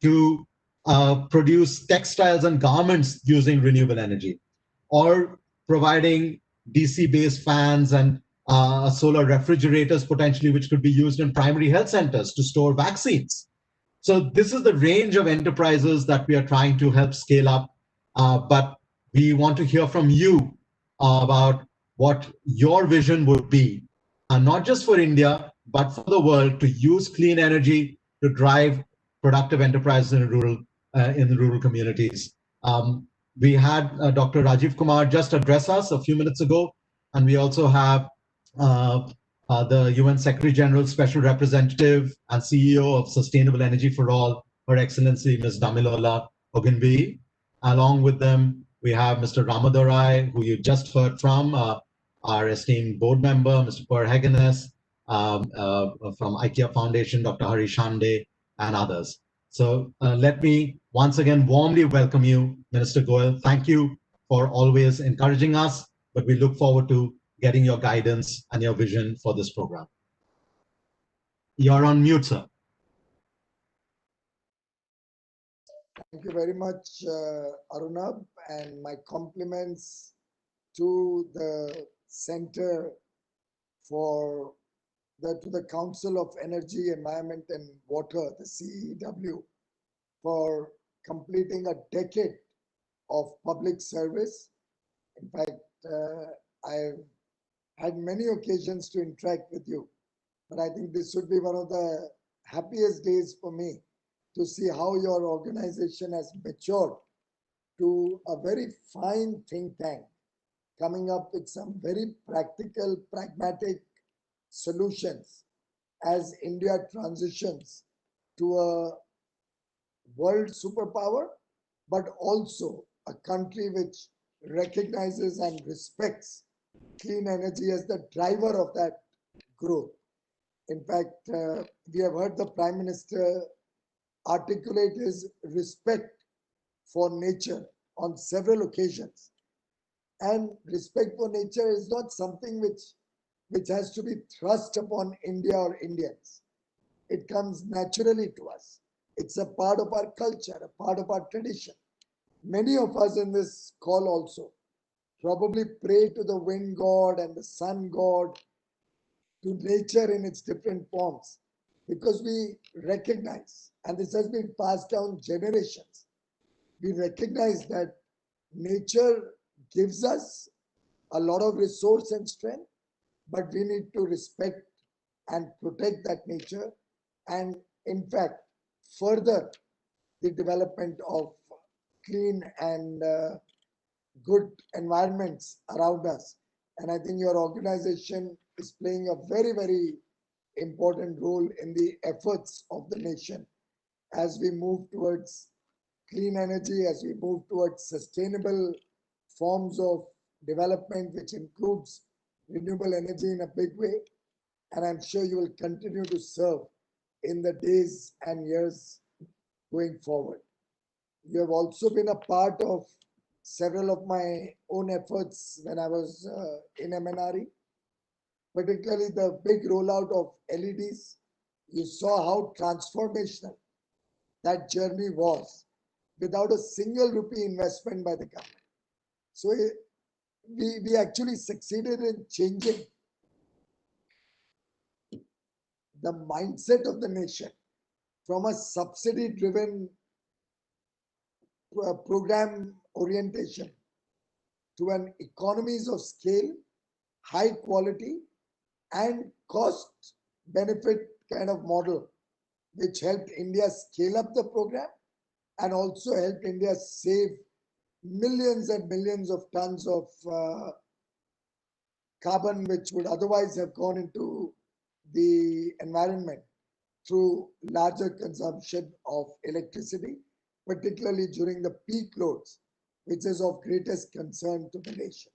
to produce textiles and garments using renewable energy, or providing DC-based fans and solar refrigerators potentially, which could be used in primary health centers to store vaccines. So this is the range of enterprises that we are trying to help scale up. But we want to hear from you about what your vision would be, not just for India, but for the world, to use clean energy to drive productive enterprises in the rural communities. We had Dr. Rajiv Kumar just address us a few minutes ago, and we also have the UN Secretary General Special Representative and CEO of Sustainable Energy for All, Her Excellency Ms. Damilola Ogunbiyi. Along with them, we have Mr. Ramadurai, who you just heard from, our esteemed board member, Mr. Per Hegenes, from IKEA Foundation, Dr. Hari Shande, and others. So let me once again warmly welcome you, Minister Goyal. Thank you for always encouraging us, but we look forward to getting your guidance and your vision for this program. You're on mute, sir. Thank you very much, Arunabh, and my compliments to the Center to the Council of Energy, Environment and Water, the CEW, for completing a decade of public service. In fact, I've had many occasions to interact with you, but I think this would be one of the happiest days for me to see how your organization has matured to a very fine think tank, coming up with some very practical, pragmatic solutions as India transitions to a world superpower, but also a country which recognizes and respects clean energy as the driver of that growth. In fact, we have heard the Prime Minister articulate his respect for nature on several occasions. And respect for nature is not something which has to be thrust upon India or Indians. It comes naturally to us. It's a part of our culture, a part of our tradition. Many of us in this call also probably pray to the wind god and the sun god, to nature in its different forms, because we recognize, and this has been passed down generations, we recognize that nature gives us a lot of resource and strength, but we need to respect and protect that nature and, in fact, further the development of clean and good environments around us. And I think your organization is playing a very, very important role in the efforts of the nation as we move towards clean energy, as we move towards sustainable forms of development, which includes renewable energy in a big way. And I'm sure you will continue to serve in the days and years going forward. You have also been a part of several of my own efforts when I was in MNRE, particularly the big rollout of LEDs. You saw how transformational that journey was without a single rupee investment by the government. So we actually succeeded in changing the mindset of the nation from a subsidy-driven program orientation to an economies of scale, high quality, and cost benefit kind of model, which helped India scale up the program and also helped India save millions and millions of tons of carbon, which would otherwise have gone into the environment through larger consumption of electricity, particularly during the peak loads, which is of greatest concern to the nation.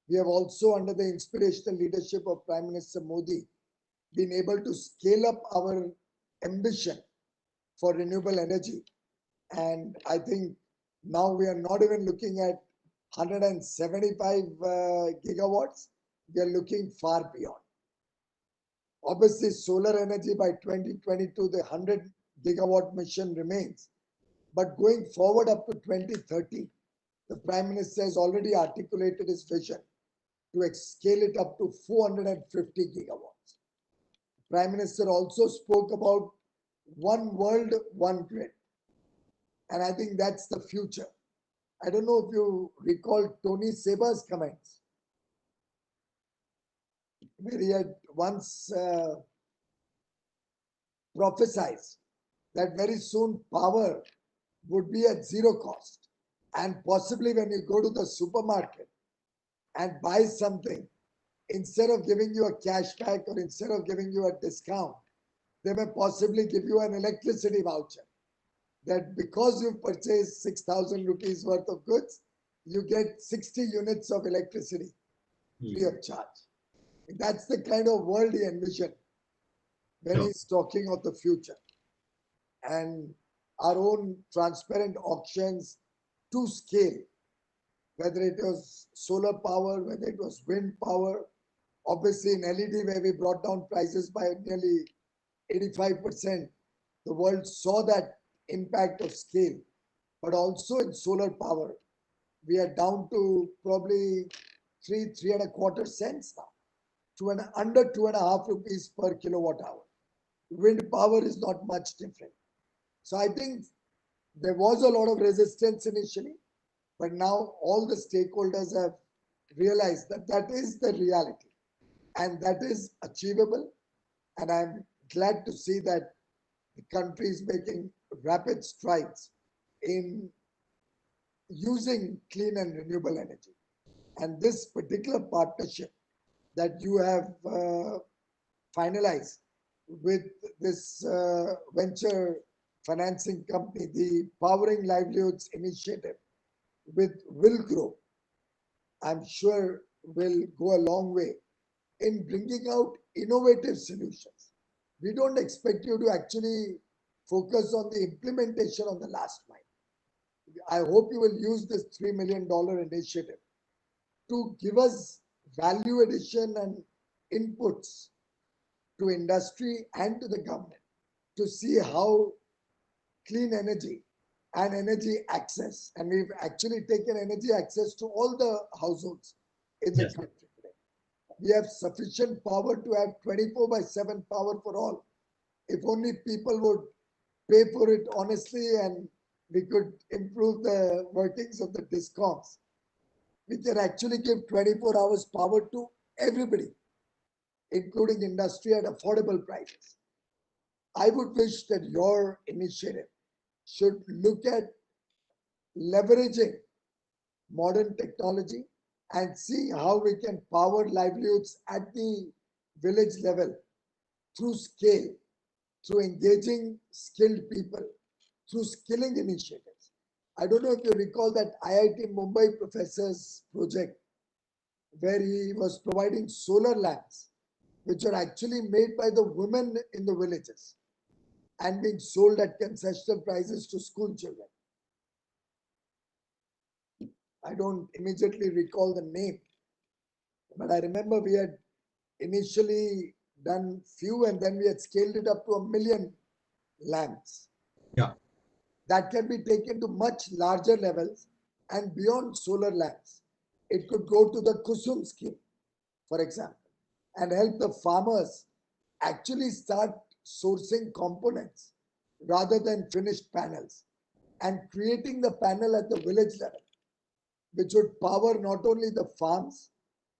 We have also, under the inspirational leadership of Prime Minister Modi, been able to scale up our ambition for renewable energy. And I think now we are not even looking at 175 gigawatts, we are looking far beyond. Obviously, solar energy by 2022, the 100 gigawatt mission remains. But going forward up to 2030, the Prime Minister has already articulated his vision to scale it up to 450 gigawatts. The Prime Minister also spoke about one world, one grid. And I think that's the future. I don't know if you recall Tony Seba's comments, where he had once prophesied that very soon power would be at zero cost. And possibly when you go to the supermarket and buy something, instead of giving you a cashback or instead of giving you a discount, they may possibly give you an electricity voucher. That because you purchased 6,000 rupees worth of goods, you get 60 units of electricity free of charge. That's the kind of world he envisioned when he's talking of the future. And our own transparent auctions to scale, whether it was solar power, whether it was wind power, obviously in LED where we brought down prices by nearly 85%, the world saw that impact of scale. But also in solar power, we are down to probably 3.25 cents now, to under 2.5 rupees per kilowatt hour. Wind power is not much different. So I think there was a lot of resistance initially, but now all the stakeholders have realized that that is the reality. And that is achievable. And I'm glad to see that the country is making rapid strides in using clean and renewable energy. And this particular partnership that you have finalized with this venture financing company, the Powering Livelihoods initiative with Villgro, I'm sure will go a long way in bringing out innovative solutions. We don't expect you to actually focus on the implementation on the last mile. I hope you will use this $3 million initiative to give us value addition and inputs to industry and to the government to see how clean energy and energy access, and we've actually taken energy access to all the households in the country today. We have sufficient power to have 24/7 power for all. If only people would pay for it honestly and we could improve the workings of the discoms, we can actually give 24 hours power to everybody, including industry at affordable prices. I would wish that your initiative should look at leveraging modern technology and see how we can power livelihoods at the village level through scale, through engaging skilled people, through skilling initiatives. I don't know if you recall that IIT Mumbai professor's project where he was providing solar lamps, which are actually made by the women in the villages and being sold at concessional prices to school children. I don't immediately recall the name, but I remember we had initially done few and then we had scaled it up to 1 million lamps. Yeah. That can be taken to much larger levels and beyond solar lamps. It could go to the Kusum scheme, for example, and help the farmers actually start sourcing components rather than finished panels and creating the panel at the village level, which would power not only the farms,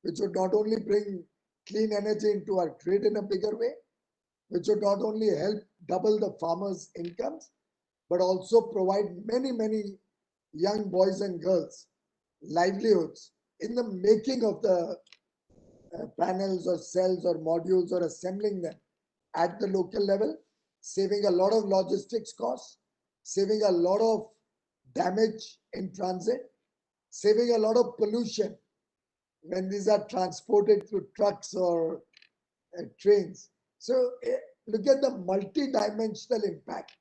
which would not only bring clean energy into our grid in a bigger way, which would not only help double the farmers' incomes, but also provide many, many young boys and girls livelihoods in the making of the panels or cells or modules or assembling them at the local level, saving a lot of logistics costs, saving a lot of damage in transit, saving a lot of pollution when these are transported through trucks or trains. So look at the multi-dimensional impact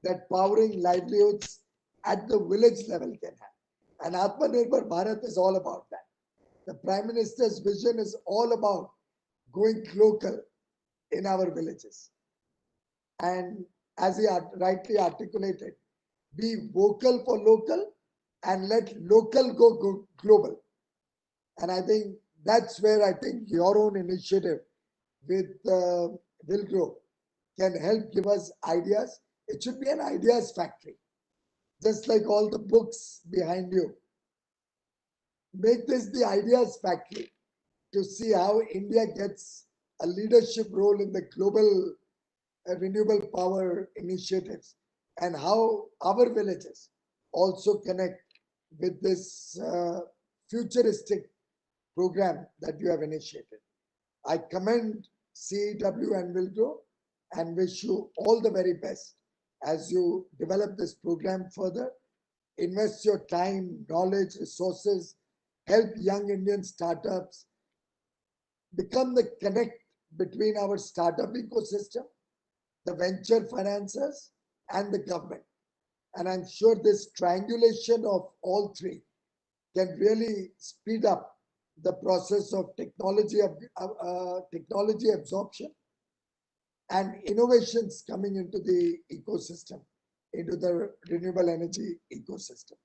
that powering livelihoods at the village level can have. And Atmanirbhar Bharat is all about that. The Prime Minister's vision is all about going local in our villages. And as he rightly articulated, be vocal for local and let local go global. And I think that's where I think your own initiative with Villgro can help give us ideas. It should be an ideas factory, just like all the books behind you. Make this the ideas factory to see how India gets a leadership role in the global renewable power initiatives and how our villages also connect with this futuristic program that you have initiated. I commend CEW and Villgro and wish you all the very best as you develop this program further. Invest your time, knowledge, resources, help young Indian startups, become the connect between our startup ecosystem, the venture financiers, and the government. And I'm sure this triangulation of all three can really speed up the process of technology absorption and innovations coming into the ecosystem, into the renewable energy ecosystem.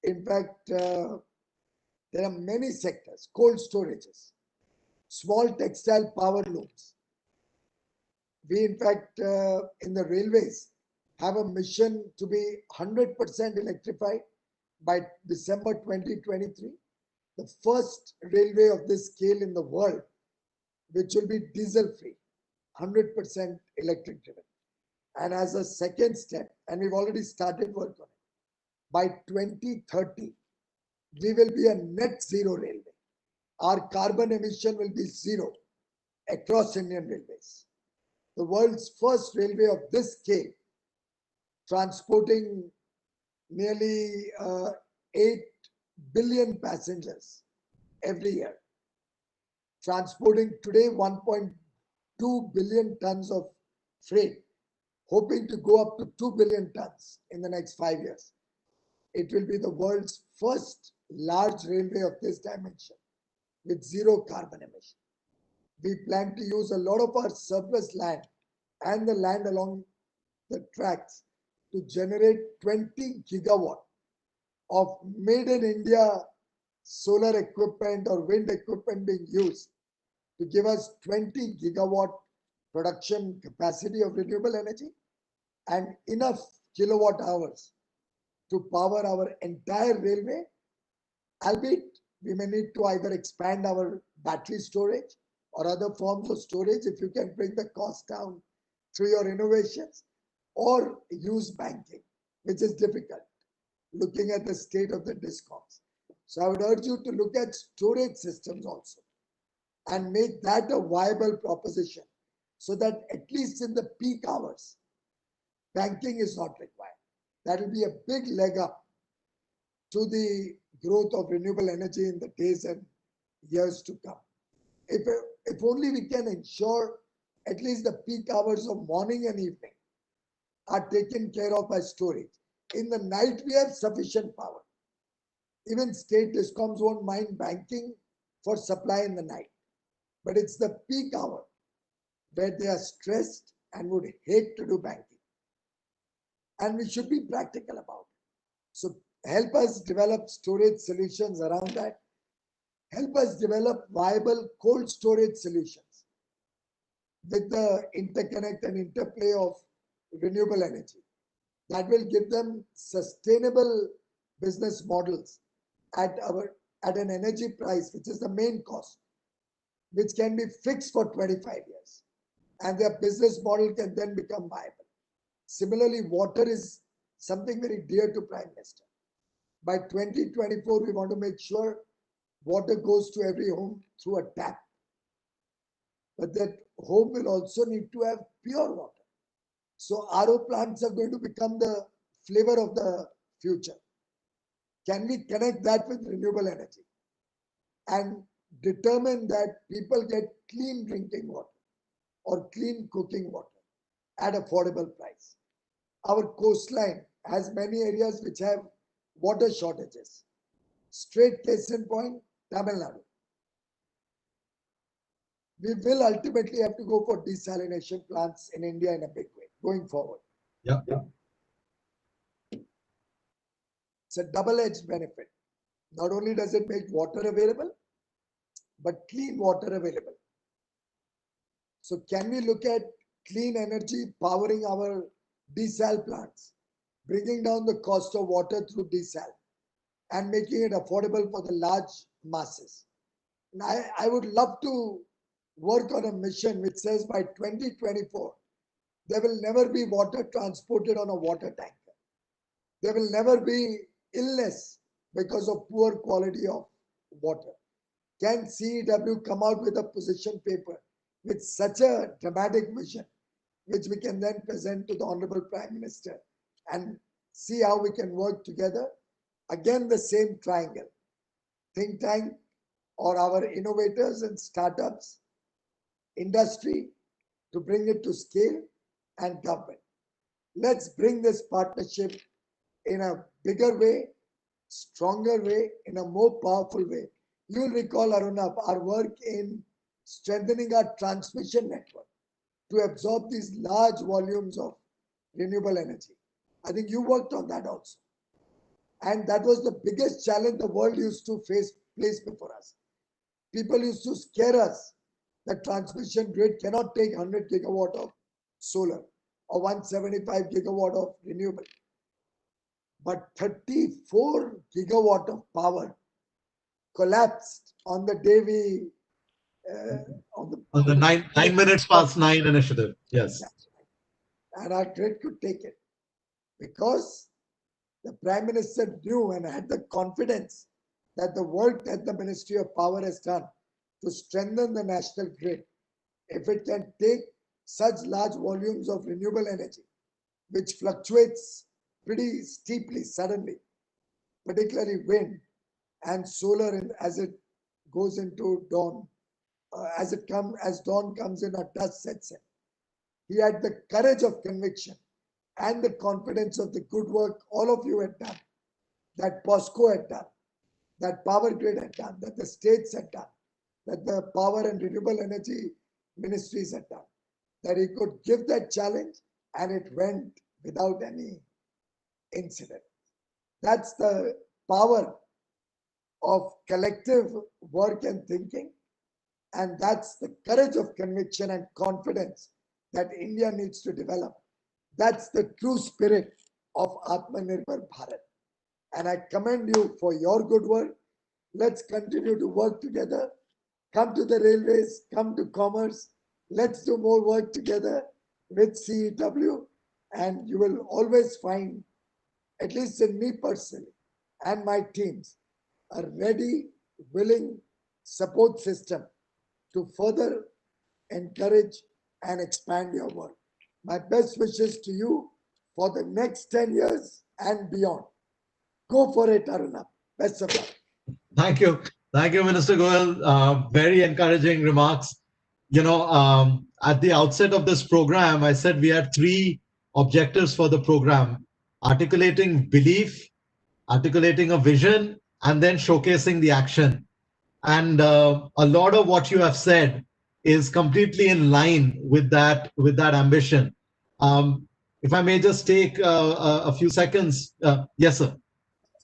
In fact, there are many sectors, cold storages, small textile power looms. We, in fact, in the railways, have a mission to be 100% electrified by December 2023. The first railway of this scale in the world which will be diesel free, 100% electric driven. And as a second step, and we've already started work on it, by 2030, we will be a net zero railway. Our carbon emission will be zero across Indian railways. The world's first railway of this scale, transporting nearly 8 billion passengers every year, transporting today 1.2 billion tons of freight, hoping to go up to 2 billion tons in the next 5 years. It will be the world's first large railway of this dimension with zero carbon emission. We plan to use a lot of our surplus land and the land along the tracks to generate 20 gigawatt of made in India solar equipment or wind equipment being used to give us 20 gigawatt production capacity of renewable energy and enough kilowatt hours to power our entire railway, albeit we may need to either expand our battery storage or other forms of storage if you can bring the cost down through your innovations, or use banking, which is difficult, looking at the state of the discoms. So I would urge you to look at storage systems also and make that a viable proposition so that at least in the peak hours, banking is not required. That will be a big leg up to the growth of renewable energy in the days and years to come. If only we can ensure at least the peak hours of morning and evening are taken care of by storage. In the night, we have sufficient power. Even state discoms won't mind banking for supply in the night. But it's the peak hour where they are stressed and would hate to do banking. And we should be practical about it. So help us develop storage solutions around that. Help us develop viable cold storage solutions with the interconnect and interplay of renewable energy. That will give them sustainable business models at an energy price, which is the main cost, which can be fixed for 25 years. And their business model can then become viable. Similarly, water is something very dear to Prime Minister. By 2024, we want to make sure water goes to every home through a tap. But that home will also need to have pure water. So RO plants are going to become the flavor of the future. Can we connect that with renewable energy and determine that people get clean drinking water or clean cooking water at affordable price? Our coastline has many areas which have water shortages. Straight case in point, Tamil Nadu. We will ultimately have to go for desalination plants in India in a big way going forward. Yeah. It's a double-edged benefit. Not only does it make water available, but clean water available. So can we look at clean energy powering our desal plants, bringing down the cost of water through desal and making it affordable for the large masses? And I would love to work on a mission which says by 2024, there will never be water transported on a water tanker. There will never be illness because of poor quality of water. Can CEW come out with a position paper with such a dramatic vision, which we can then present to the Honorable Prime Minister and see how we can work together? Again, the same triangle. Think tank or our innovators and startups, industry to bring it to scale, and government. Let's bring this partnership in a bigger way, stronger way, in a more powerful way. You'll recall, Arunabh, our work in strengthening our transmission network to absorb these large volumes of renewable energy. I think you worked on that also. And that was the biggest challenge the world used to place before us. People used to scare us that transmission grid cannot take 100 gigawatt of solar or 175 gigawatt of renewable. But 34 gigawatt of power collapsed on the day On the 9 minutes past 9 initiative. Yes. And our grid could take it because the Prime Minister knew and had the confidence that the work that the Ministry of Power has done to strengthen the national grid, if it can take such large volumes of renewable energy, which fluctuates pretty steeply suddenly, particularly wind and solar as it goes into dawn, as dawn comes in or dusk sets in. He had the courage of conviction and the confidence of the good work all of you had done, that POSCO had done, that Power Grid had done, that the states had done, that the power and renewable energy ministries had done, that he could give that challenge and it went without any incident. That's the power of collective work and thinking. And that's the courage of conviction and confidence that India needs to develop. That's the true spirit of Atmanirbhar Bharat. And I commend you for your good work. Let's continue to work together. Come to the railways, come to commerce. Let's do more work together with CEW. And you will always find, at least in me personally and my teams, a ready, willing support system to further encourage and expand your work. My best wishes to you for the next 10 years and beyond. Go for it, Aruna. Best of luck. Thank you. Thank you, Minister Goyal. Very encouraging remarks. You know, at the outset of this program, I said we had 3 objectives for the program: articulating belief, articulating a vision, and then showcasing the action. And a lot of what you have said is completely in line with that ambition. If I may just take a few seconds. Yes, sir.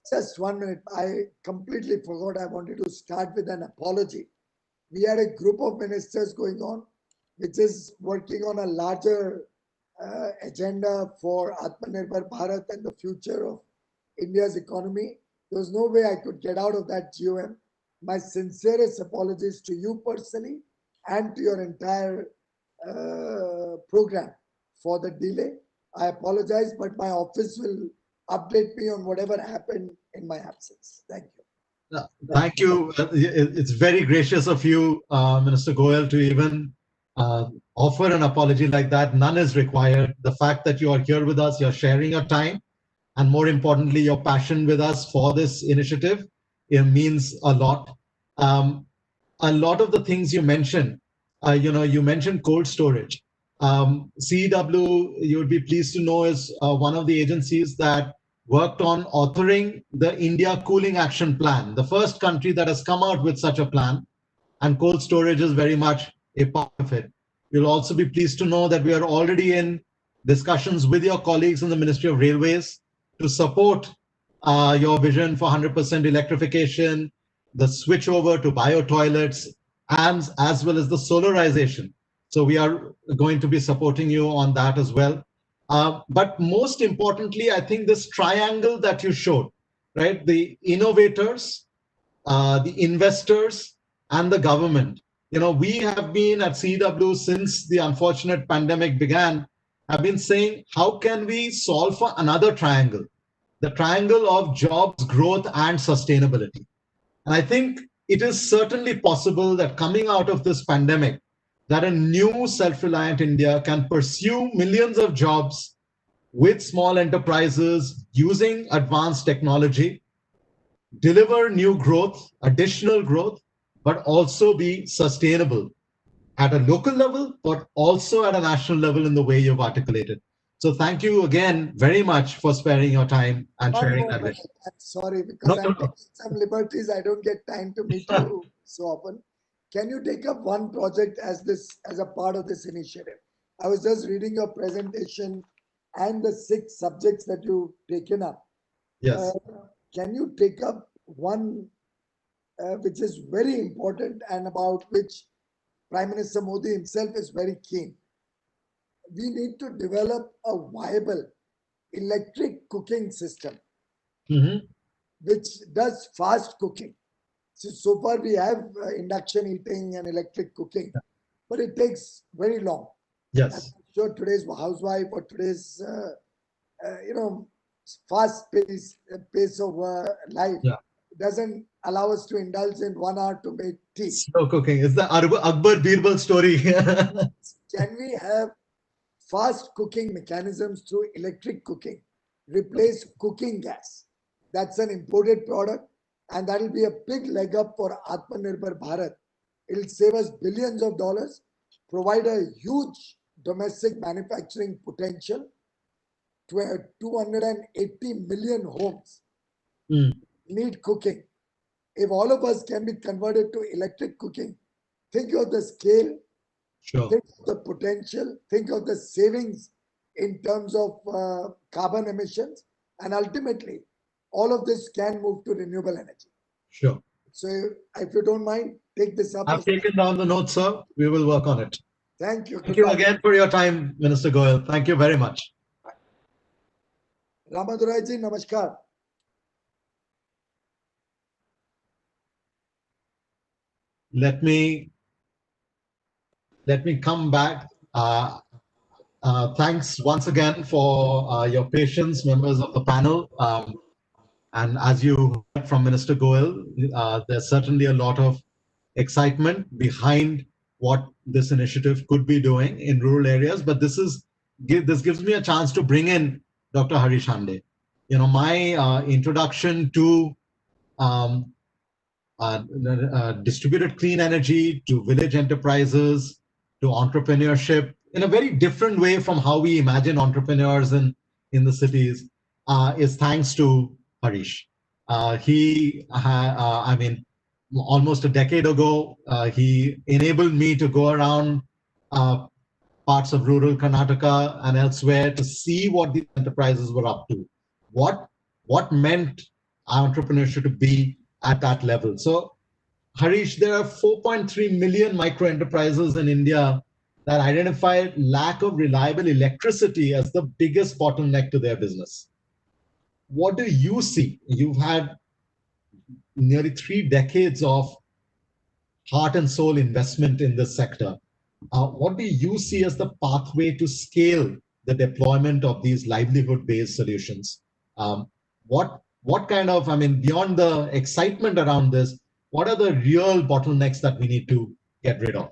Just 1 minute. I completely forgot. I wanted to start with an apology. We had a group of ministers going on, which is working on a larger agenda for Atmanirbhar Bharat and the future of India's economy. There was no way I could get out of that GOM. My sincerest apologies to you personally and to your entire program for the delay. I apologize, but my office will update me on whatever happened in my absence. Thank you. Thank you. It's very gracious of you, Minister Goyal, to even offer an apology like that. None is required. The fact that you are here with us, you're sharing your time, and more importantly, your passion with us for this initiative, it means a lot. A lot of the things you mentioned, you mentioned cold storage. CEW, you would be pleased to know, is one of the agencies that worked on authoring the India Cooling Action Plan, the first country that has come out with such a plan, and cold storage is very much a part of it. You'll also be pleased to know that we are already in discussions with your colleagues in the Ministry of Railways to support your vision for 100% electrification, the switch over to bio toilets, and as well as the solarization. So we are going to be supporting you on that as well. But most importantly, I think this triangle that you showed, right? The innovators, the investors, and the government. We have been at CEW since the unfortunate pandemic began, have been saying, how can we solve for another triangle? The triangle of jobs, growth, and sustainability. And I think it is certainly possible that coming out of this pandemic, that a new self-reliant India can pursue millions of jobs with small enterprises using advanced technology, deliver new growth, additional growth, but also be sustainable at a local level, but also at a national level in the way you've articulated. So thank you again very much for sparing your time and sharing that vision. I'm sorry, because I'm taking some liberties. I don't get time to meet you so often. Can you take up one project as a part of this initiative? I was just reading your presentation and the 6 subjects that you've taken up. Yes. Can you take up one which is very important and about which Prime Minister Modi himself is very keen? We need to develop a viable electric cooking system, which does fast cooking. So far we have induction heating and electric cooking, but it takes very long. Yes. I'm sure today's housewife or today's, fast pace of life doesn't allow us to indulge in 1 hour to make tea. Slow cooking. It's the Akbar Birbal story. Can we have fast cooking mechanisms through electric cooking replace cooking gas? That's an imported product, and that will be a big leg up for Atmanirbhar Bharat. It'll save us billions of dollars, provide a huge domestic manufacturing potential. 280 million homes need cooking. If all of us can be converted to electric cooking, think of the scale, think of the potential, think of the savings in terms of carbon emissions, and ultimately, all of this can move to renewable energy. Sure. So, if you don't mind, take this up. I've taken down the notes, sir. We will work on it. Thank you. Thank you again for your time, Minister Goyal. Thank you very much. Ramadurai ji, namaskar. Let me come back. Thanks once again for your patience, members of the panel. And as you heard from Minister Goyal, there's certainly a lot of excitement behind what this initiative could be doing in rural areas. But this gives me a chance to bring in Dr. Harish Hon'ble. My introduction to distributed clean energy, to village enterprises, to entrepreneurship in a very different way from how we imagine entrepreneurs in the cities is thanks to Harish. Almost a decade ago, he enabled me to go around parts of rural Karnataka and elsewhere to see what these enterprises were up to, what meant entrepreneurship to be at that level. So, Harish, there are 4.3 million microenterprises in India that identified lack of reliable electricity as the biggest bottleneck to their business. What do you see? You've had nearly 3 decades of heart and soul investment in this sector. What do you see as the pathway to scale the deployment of these livelihood-based solutions? What kind of, beyond the excitement around this, what are the real bottlenecks that we need to get rid of?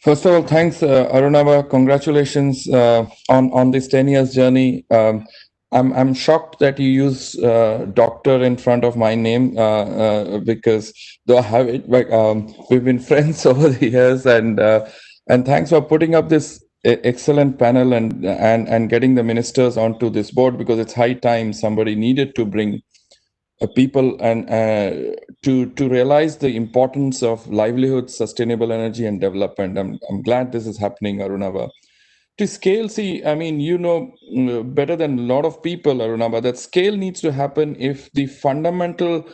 First of all, thanks, Arunava. Congratulations on this 10 years journey. I'm shocked that you use doctor in front of my name because though I have it, we've been friends over the years, and thanks for putting up this excellent panel and getting the ministers onto this board, because it's high time somebody needed to bring people and to realize the importance of livelihood, sustainable energy, and development. I'm glad this is happening, Arunava. To scale, see, better than a lot of people, Arunava, that scale needs to happen if the fundamental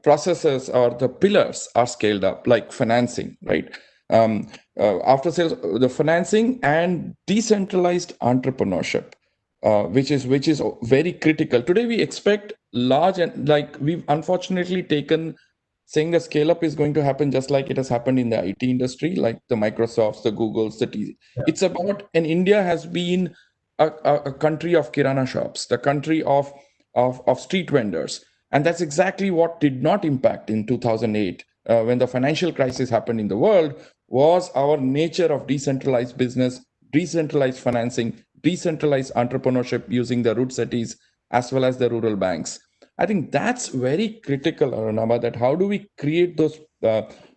processes or the pillars are scaled up, like financing, right? After sales, the financing and decentralized entrepreneurship, which is very critical. Today, we expect large, and we've unfortunately taken saying the scale up is going to happen just like it has happened in the IT industry, like the Microsofts, the Googles, the T. Yeah. It's about, and India has been a country of kirana shops, the country of street vendors. And that's exactly what did not impact in 2008 when the financial crisis happened in the world, was our nature of decentralized business, decentralized financing, decentralized entrepreneurship using the root cities as well as the rural banks. I think that's very critical, Arunava, that how do we create those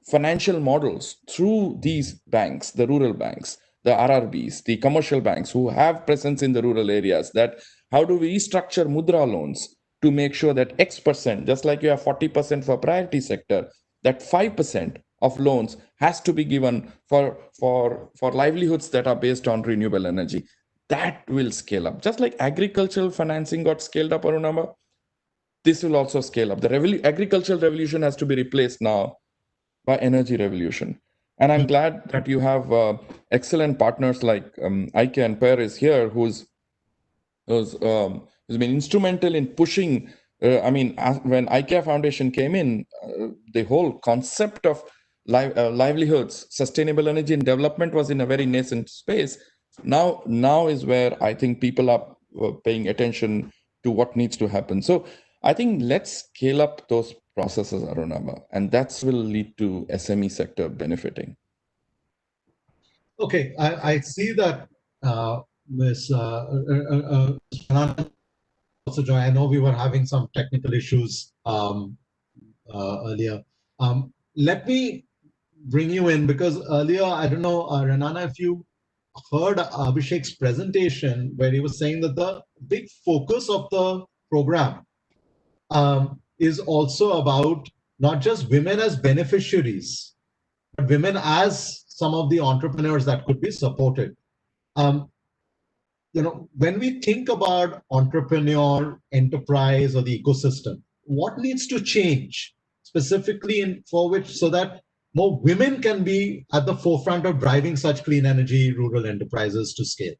financial models through these banks, the rural banks, the RRBs, the commercial banks who have presence in the rural areas, that how do we restructure mudra loans to make sure that X%, just like you have 40% for priority sector, that 5% of loans has to be given for livelihoods that are based on renewable energy. That will scale up. Just like agricultural financing got scaled up, Arunava, this will also scale up. The agricultural revolution has to be replaced now by energy revolution. And I'm glad that you have excellent partners like Ike and Per is here, who's been instrumental in pushing. When IKEA Foundation came in, the whole concept of livelihoods, sustainable energy and development was in a very nascent space. Now is where I think people are paying attention to what needs to happen. So I think let's scale up those processes, Arunabha, and that will lead to SME sector benefiting. Okay, I see that Ms. Also joined. I know we were having some technical issues earlier. Let me bring you in because earlier, I don't know, Renana, if you heard Abhishek's presentation where he was saying that the big focus of the program is also about not just women as beneficiaries, but women as some of the entrepreneurs that could be supported. When we think about entrepreneur, enterprise, or the ecosystem, what needs to change specifically for which so that more women can be at the forefront of driving such clean energy rural enterprises to scale?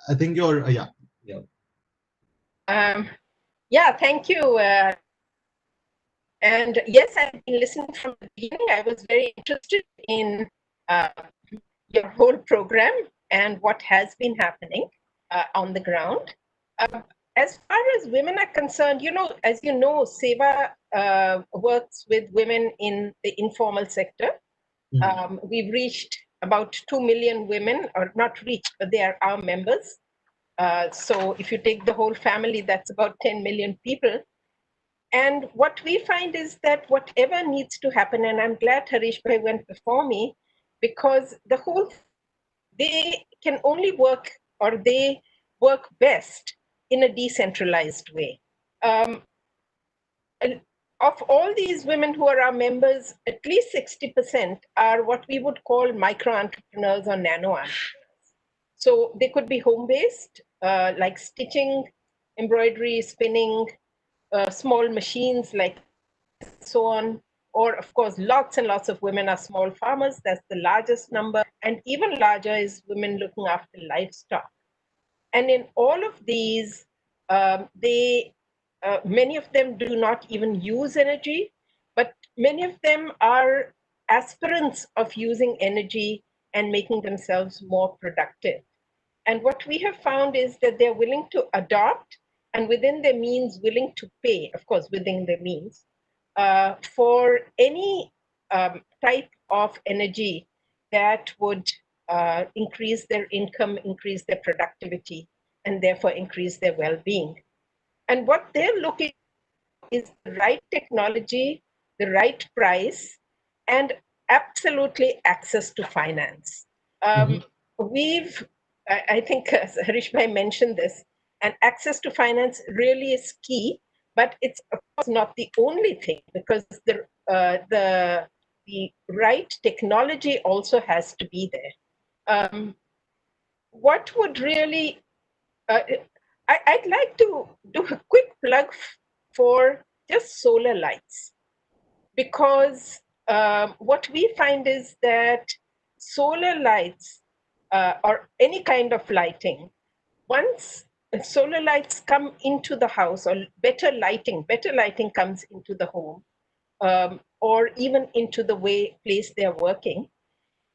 I think you're, yeah. Yeah, thank you. And yes, I've been listening from the beginning. I was very interested in your whole program and what has been happening on the ground. As far as women are concerned, as you know, SEWA works with women in the informal sector. We've reached about 2 million women, or not reached, but they are our members. So if you take the whole family, that's about 10 million people. And what we find is that whatever needs to happen, and I'm glad Harish Bhai went before me, because they can only work, or they work best in a decentralized way. And of all these women who are our members, at least 60% are what we would call micro-entrepreneurs or nano-entrepreneurs. So they could be home-based, like stitching, embroidery, spinning, small machines like so on. Or of course, lots and lots of women are small farmers. That's the largest number. And even larger is women looking after livestock. And in all of these, many of them do not even use energy, but many of them are aspirants of using energy and making themselves more productive. And what we have found is that they're willing to adopt, and within their means, willing to pay, of course, within their means, for any type of energy that would increase their income, increase their productivity, and therefore increase their well-being. And what they're looking for is the right technology, the right price, and absolutely access to finance. I think Harish Bhai mentioned this, and access to finance really is key, but it's of course not the only thing, because the right technology also has to be there. What would really, I'd like to do a quick plug for just solar lights, because what we find is that solar lights or any kind of lighting, once solar lights come into the house, or better lighting comes into the home, or even into the place they're working,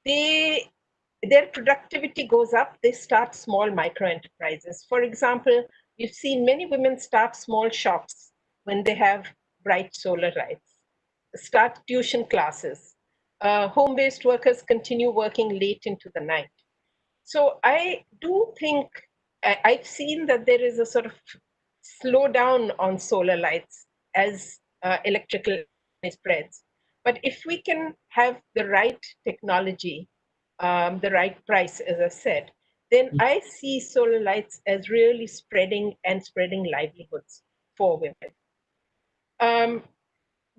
their productivity goes up. They start small micro enterprises. For example, we've seen many women start small shops when they have bright solar lights, start tuition classes. Home-based workers continue working late into the night. So I do think I've seen that there is a sort of slowdown on solar lights as electrical spreads. But if we can have the right technology, the right price, as I said, then I see solar lights as really spreading livelihoods for women.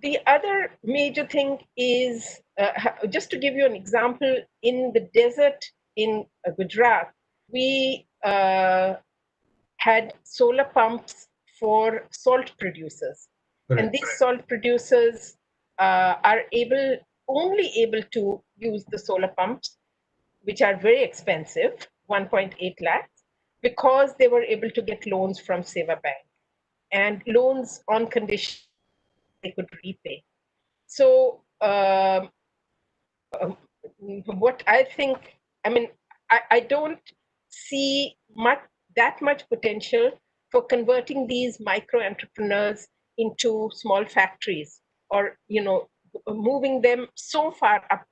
The other major thing is, just to give you an example, in the desert in Gujarat, we had solar pumps for salt producers. Correct. And these salt producers are only able to use the solar pumps, which are very expensive, 1.8 lakhs, because they were able to get loans from SEWA Bank, and loans on condition they could repay. So what I think, I don't see that much potential for converting these micro entrepreneurs into small factories, or moving them so far up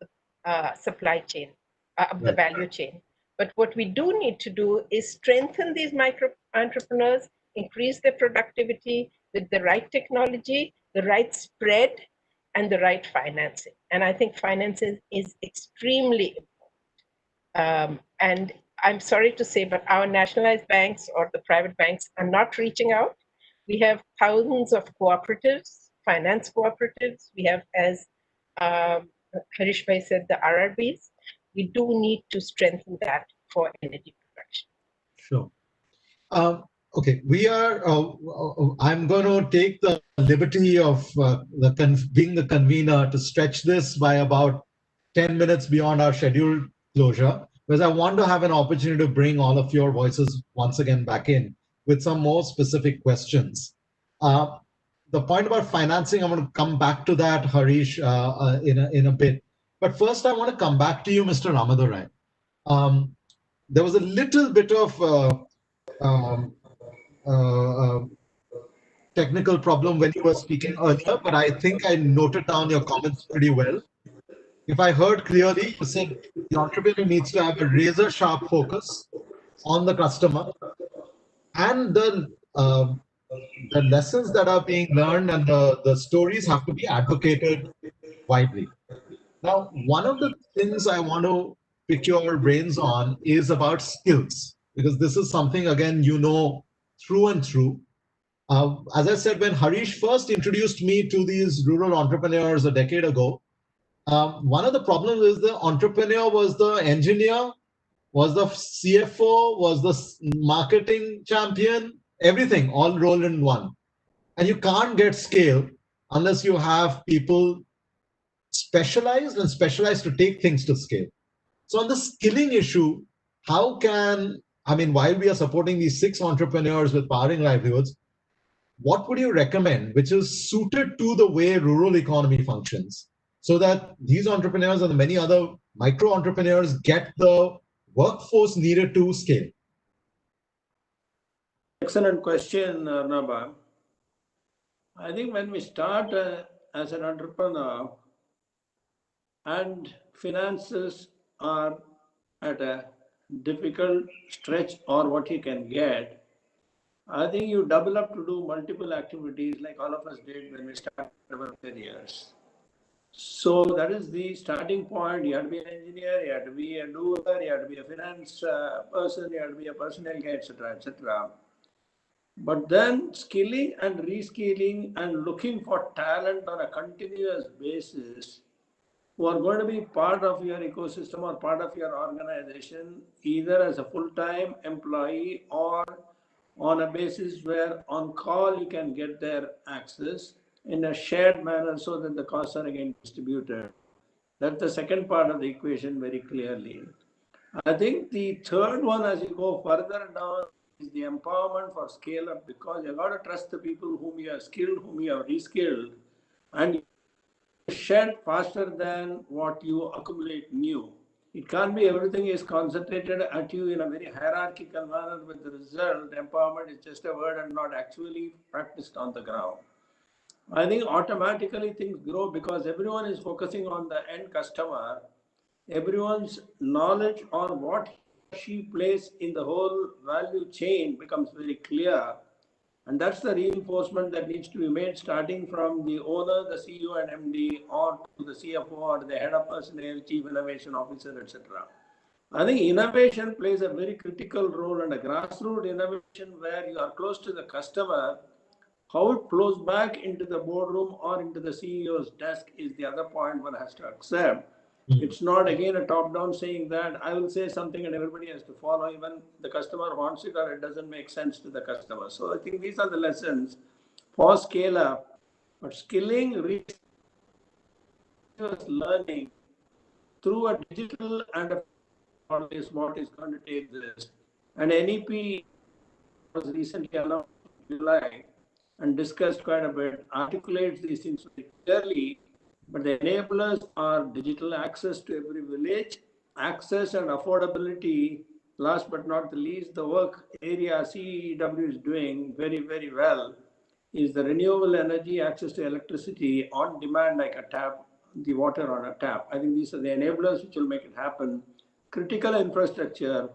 the supply chain, up the value chain. But what we do need to do is strengthen these micro entrepreneurs, increase their productivity with the right technology, the right spread, and the right financing. And I think financing is extremely important. And I'm sorry to say, but our nationalized banks or the private banks are not reaching out. We have thousands of cooperatives, finance cooperatives. We have, as Harish Bhai said, the RRBs. We do need to strengthen that for energy production. Sure. Okay, we are. I'm going to take the liberty of being the convener to stretch this by about 10 minutes beyond our scheduled closure, because I want to have an opportunity to bring all of your voices once again back in with some more specific questions. The point about financing, I want to come back to that, Harish, in a bit. But first, I want to come back to you, Mr. Ramadorai. There was a little bit of technical problem when you were speaking earlier, but I think I noted down your comments pretty well. If I heard clearly, you said the entrepreneur needs to have a razor sharp focus on the customer, and the lessons that are being learned and the stories have to be advocated widely. Now, one of the things I want to pick your brains on is about skills, because this is something, again, through and through. As I said, when Harish first introduced me to these rural entrepreneurs a decade ago, one of the problems is the entrepreneur was the engineer, was the CFO, was the marketing champion, everything all rolled in one. And you can't get scale unless you have people specialized to take things to scale. So on the skilling issue, while we are supporting these 6 entrepreneurs with Powering Livelihoods, what would you recommend which is suited to the way rural economy functions, so that these entrepreneurs and the many other micro entrepreneurs get the workforce needed to scale? Excellent question, Arnaba. I think when we start as an entrepreneur and finances are at a difficult stretch or what you can get, I think you double up to do multiple activities like all of us did when we started our careers. So that is the starting point. You have to be an engineer, you have to be a doer, you have to be a finance person, you have to be a personnel guy, etc., etc. But then skilling and reskilling and looking for talent on a continuous basis who are going to be part of your ecosystem or part of your organization, either as a full-time employee or on a basis where on call you can get their access in a shared manner so that the costs are again distributed. That's the second part of the equation very clearly. I think the third one, as you go further down, is the empowerment for scale up, because you've got to trust the people whom you have skilled, whom you have reskilled, and shed faster than what you accumulate new. It can't be everything is concentrated at you in a very hierarchical manner, with the result empowerment is just a word and not actually practiced on the ground. I think automatically things grow because everyone is focusing on the end customer. Everyone's knowledge on what she plays in the whole value chain becomes very clear. And that's the reinforcement that needs to be made, starting from the owner, the CEO and MD, or to the CFO or the head of personnel, chief innovation officer, etc. I think innovation plays a very critical role, and a grassroots innovation where you are close to the customer, how it flows back into the boardroom or into the CEO's desk is the other point one has to accept. It's not again a top-down saying that I will say something and everybody has to follow, even the customer wants it or it doesn't make sense to the customer. So I think these are the lessons for scale up. But skilling, learning through a digital and a is what is going to take this. And NEP was recently announced in July and discussed quite a bit, articulates these things very clearly, But the enablers are digital access to every village, access and affordability. Last but not the least, the work area CEEW is doing very, very well is the renewable energy access to electricity on demand, like a tap, the water on a tap. I think these are the enablers which will make it happen. Critical infrastructure,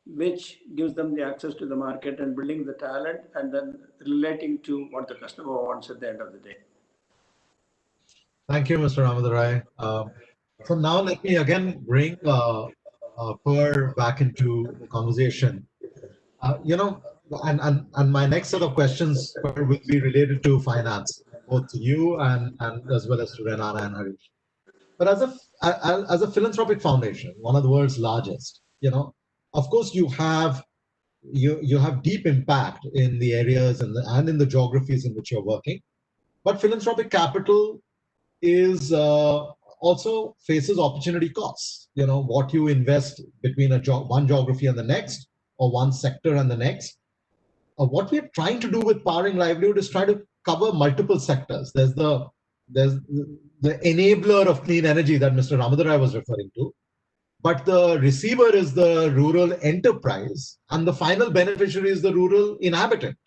which gives them the access to the market and building the talent and then relating to what the customer wants at the end of the day. Thank you, Mr. Ramadorai. So now let me again bring Per back into the conversation. And my next set of questions will be related to finance, both to you and as well as to Renana and Harish. But as a philanthropic foundation, one of the world's largest, of course you have deep impact in the areas and in the geographies in which you're working. But philanthropic capital is also faces opportunity costs. What you invest between one geography and the next, or one sector and the next. What we're trying to do with Powering Livelihood is try to cover multiple sectors. There's the enabler of clean energy that Mr. Ramadorai was referring to, but the receiver is the rural enterprise, and the final beneficiary is the rural inhabitant.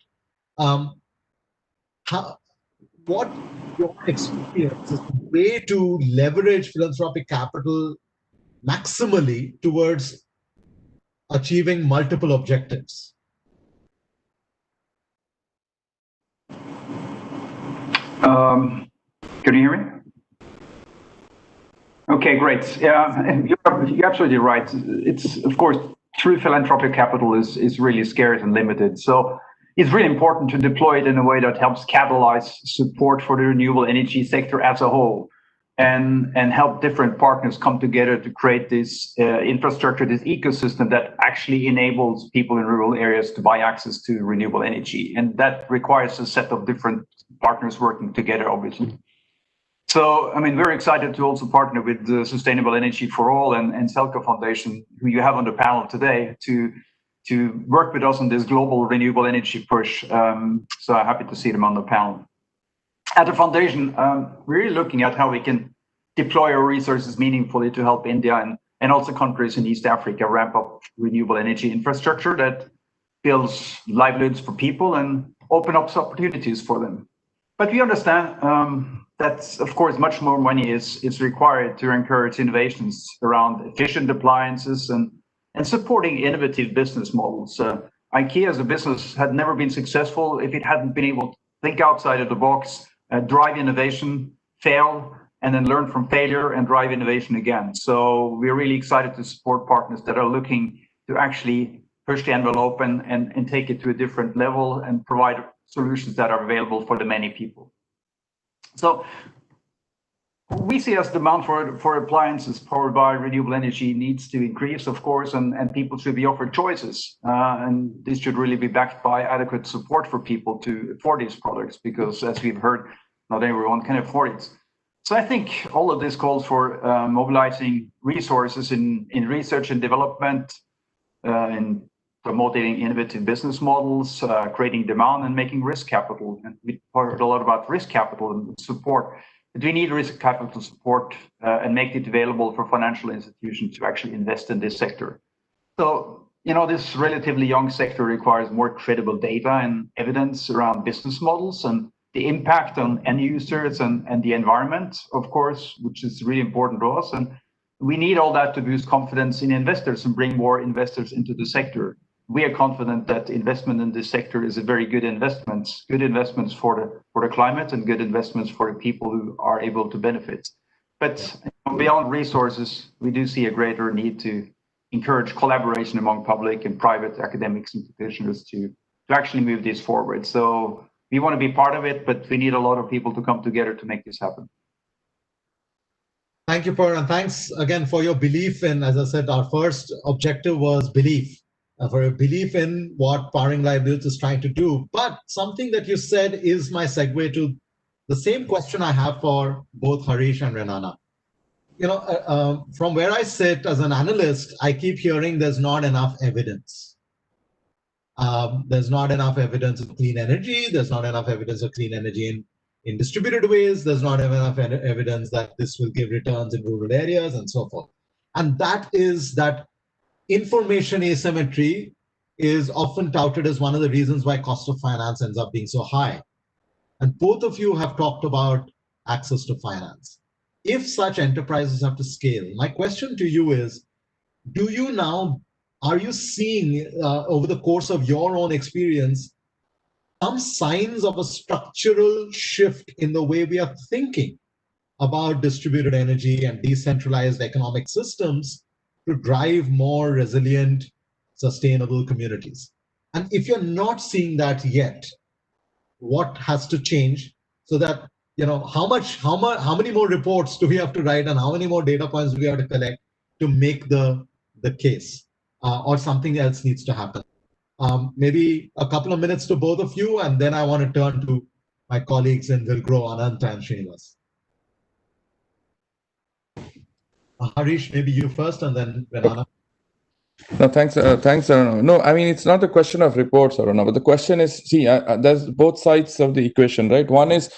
What your experience is the way to leverage philanthropic capital maximally towards achieving multiple objectives? Can you hear me? Okay, great. Yeah, you're absolutely right. It's, of course, true philanthropic capital is really scarce and limited. So it's really important to deploy it in a way that helps catalyze support for the renewable energy sector as a whole, and help different partners come together to create this infrastructure, this ecosystem that actually enables people in rural areas to buy access to renewable energy. And that requires a set of different partners working together, obviously. So, I mean, we're excited to also partner with the Sustainable Energy for All and Selco Foundation, who you have on the panel today, to work with us on this global renewable energy push. So I'm happy to see them on the panel. At the foundation, we're really looking at how we can deploy our resources meaningfully to help India and also countries in East Africa ramp up renewable energy infrastructure that builds livelihoods for people and open up opportunities for them. But we understand that, of course, much more money is required to encourage innovations around efficient appliances and supporting innovative business models. IKEA as a business had never been successful if it hadn't been able to think outside of the box, drive innovation, fail, and then learn from failure and drive innovation again. So we're really excited to support partners that are looking to actually push the envelope and take it to a different level and provide solutions that are available for the many people. So we see as demand for appliances powered by renewable energy needs to increase, of course, and people should be offered choices. And this should really be backed by adequate support for people to afford these products, because as we've heard, not everyone can afford it. So I think all of this calls for mobilizing resources in research and development, in promoting innovative business models, creating demand, and making risk capital. And we heard a lot about risk capital and support. But we need risk capital support and make it available for financial institutions to actually invest in this sector. So, this relatively young sector requires more credible data and evidence around business models and the impact on end users and the environment, of course, which is really important to us. And we need all that to boost confidence in investors and bring more investors into the sector. We are confident that investment in this sector is a very good investments for the climate and good investments for the people who are able to benefit. But beyond resources, we do see a greater need to encourage collaboration among public and private academics and practitioners to actually move this forward. So we want to be part of it, but we need a lot of people to come together to make this happen. Thank you, Per, and thanks again for your belief in, as I said, our first objective was belief. For a belief in what Powering Livelihoods is trying to do. But something that you said is my segue to the same question I have for both Harish and Renana. From where I sit as an analyst, I keep hearing there's not enough evidence. There's not enough evidence of clean energy. There's not enough evidence of clean energy in distributed ways. There's not enough evidence that this will give returns in rural areas and so forth. And that is that information asymmetry is often touted as one of the reasons why cost of finance ends up being so high. And both of you have talked about access to finance. If such enterprises have to scale, my question to you is, are you seeing over the course of your own experience some signs of a structural shift in the way we are thinking about distributed energy and decentralized economic systems to drive more resilient, sustainable communities? And if you're not seeing that yet, what has to change so that, how many more reports do we have to write and how many more data points do we have to collect to make the case, or something else needs to happen? Maybe a couple of minutes to both of you, and then I want to turn to my colleagues in Villgro, Anant and Srinivas. Harish, maybe you first, and then Renana. No, thanks, Aruna. No, I mean, it's not a question of reports, Aruna, but the question is, see, there's both sides of the equation, right? One is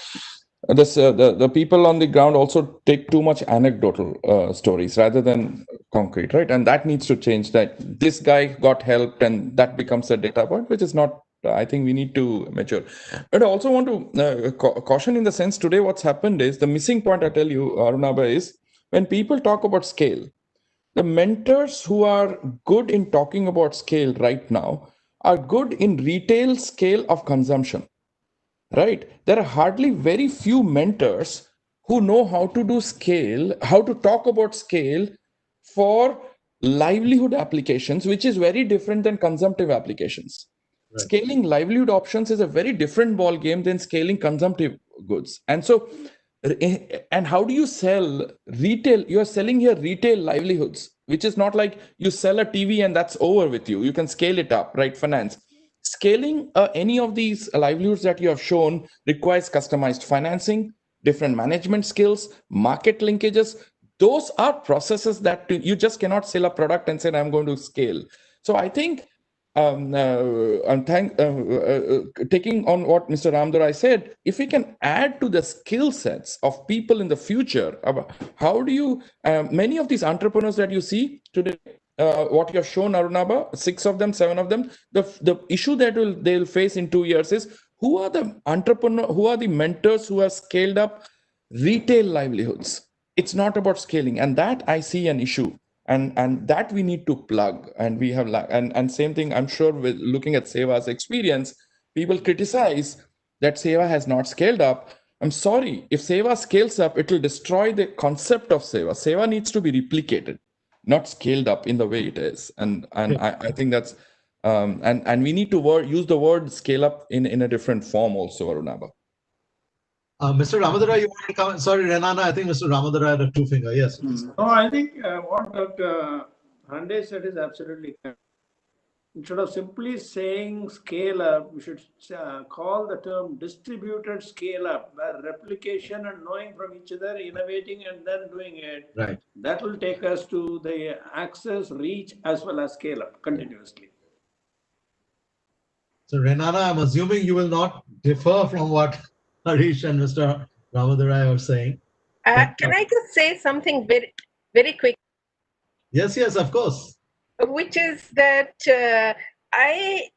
the people on the ground also take too much anecdotal stories rather than concrete, right? And that needs to change, that this guy got help and that becomes a data point, which is not, I think we need to mature. But I also want to caution in the sense today what's happened is, the missing point I tell you, Arunabha, is when people talk about scale, the mentors who are good in talking about scale right now are good in retail scale of consumption, right? There are hardly very few mentors who know how to do scale, how to talk about scale for livelihood applications, which is very different than consumptive applications. Right. Scaling livelihood options is a very different ball game than scaling consumptive goods. And so, and how do you sell retail? You're selling here retail livelihoods, which is not like you sell a TV and that's over with you. You can scale it up, right? Finance. Scaling any of these livelihoods that you have shown requires customized financing, different management skills, market linkages. Those are processes that you just cannot sell a product and say, I'm going to scale. So I think taking on what Mr. Ramdurai said, if we can add to the skill sets of people in the future, how do you, many of these entrepreneurs that you see today, what you have shown, Arunabha, 6 of them, 7 of them, the issue that they'll face in 2 years is, who are the entrepreneurs, who are the mentors who have scaled up retail livelihoods? It's not about scaling, and that I see an issue. And that we need to plug, and we have, and same thing, I'm sure, with looking at Seva's experience, people criticize that Seva has not scaled up. I'm sorry, if Seva scales up, it will destroy the concept of Seva. Seva needs to be replicated, not scaled up in the way it is. And I think that's, and we need to use the word scale up in a different form also, Arunabha. Mr. Ramadara, you want to comment? Sorry, Renana, I think Mr. Ramadara had a 2-finger. Yes. No, I think what Dr. Hon'ble said is absolutely correct. Instead of simply saying scale up, we should call the term distributed scale up, where replication and knowing from each other, innovating and then doing it. Right. That will take us to the access, reach, as well as scale up continuously. So, Renana, I'm assuming you will not differ from what Harish and Mr. Ramadara are saying. Can I just say something very, very quick? Yes, of course. Which is that I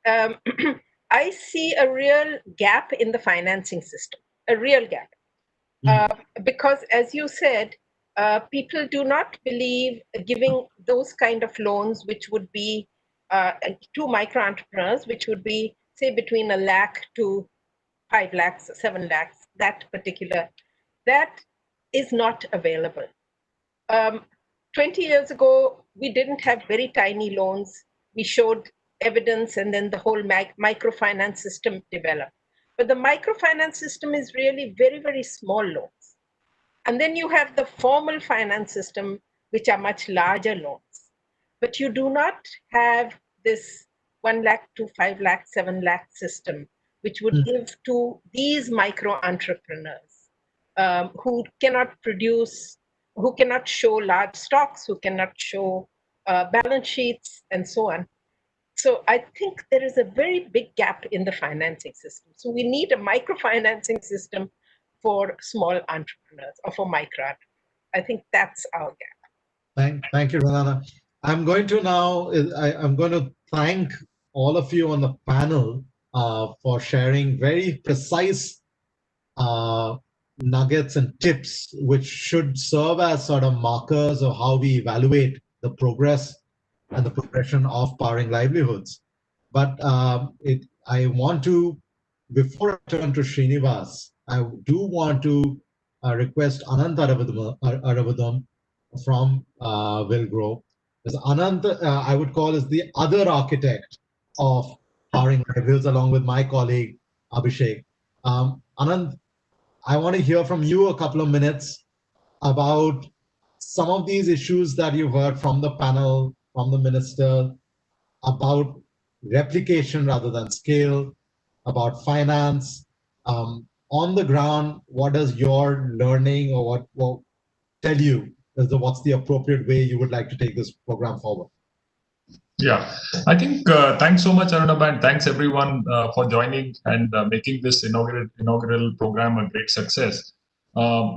see a real gap in the financing system, a real gap. Because as you said, people do not believe giving those kind of loans, which would be to micro entrepreneurs, which would be, say, between 1 lakh to 5 lakhs, 7 lakhs, that is not available. 20 years ago, we didn't have very tiny loans. We showed evidence, and then the whole microfinance system developed. But the microfinance system is really very, very small loans. And then you have the formal finance system, which are much larger loans. But you do not have this 1 lakh to 5 lakh, 7 lakh system, which would give to these micro entrepreneurs who cannot produce, who cannot show large stocks, who cannot show balance sheets, and so on. So I think there is a very big gap in the financing system. So we need a microfinancing system for small entrepreneurs or for micro entrepreneurs. I think that's our gap. Thank you, Renana. I'm going to now, I'm going to thank all of you on the panel for sharing very precise nuggets and tips, which should serve as sort of markers of how we evaluate the progress and the progression of powering livelihoods. But I want to, before I turn to Srinivas, I do want to request Anant Aravadam from Villgro. Anant, I would call, is the other architect of powering livelihoods, along with my colleague Abhishek. Anant, I want to hear from you a couple of minutes about some of these issues that you've heard from the panel, from the minister, about replication rather than scale, about finance. On the ground, what does your learning or what tell you as what's the appropriate way you would like to take this program forward? Yeah, I think thanks so much, Arunabha, and thanks everyone for joining and making this inaugural program a great success.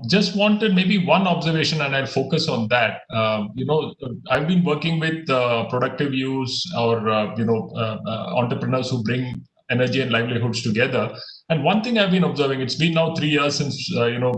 Just wanted maybe one observation, and I'll focus on that. I've been working with productive use or entrepreneurs who bring energy and livelihoods together. And one thing I've been observing, it's been now 3 years since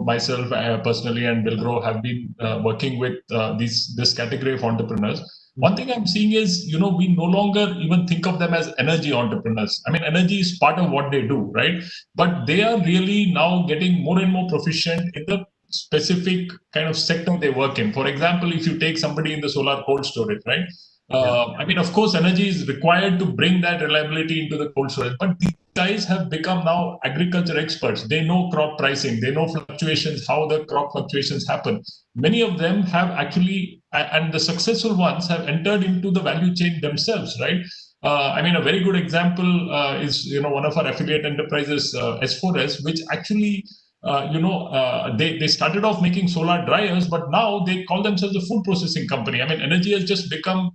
myself personally and Villgro have been working with this category of entrepreneurs. One thing I'm seeing is, we no longer even think of them as energy entrepreneurs. I mean, energy is part of what they do, right? But they are really now getting more and more proficient in the specific kind of sector they work in. For example, if you take somebody in the solar cold storage, right? I mean, of course, energy is required to bring that reliability into the cold storage, but these guys have become now agriculture experts. They know crop pricing, they know fluctuations, how the crop fluctuations happen. Many of them have actually, and the successful ones have entered into the value chain themselves, right? I mean, a very good example is, one of our affiliate enterprises, S4S, which actually, they started off making solar dryers, but now they call themselves a food processing company. I mean, energy has just become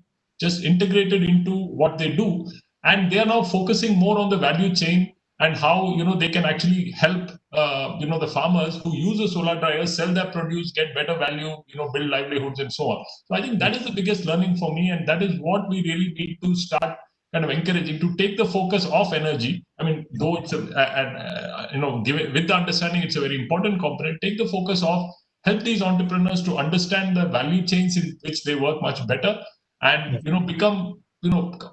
integrated into what they do, and they are now focusing more on the value chain and how they can actually help the farmers who use the solar dryers sell their produce, get better value, build livelihoods and so on. So I think that is the biggest learning for me, and that is what we really need to start kind of encouraging, to take the focus off energy. I mean, though it's with the understanding it's a very important component, take the focus off, help these entrepreneurs to understand the value chains in which they work much better, and become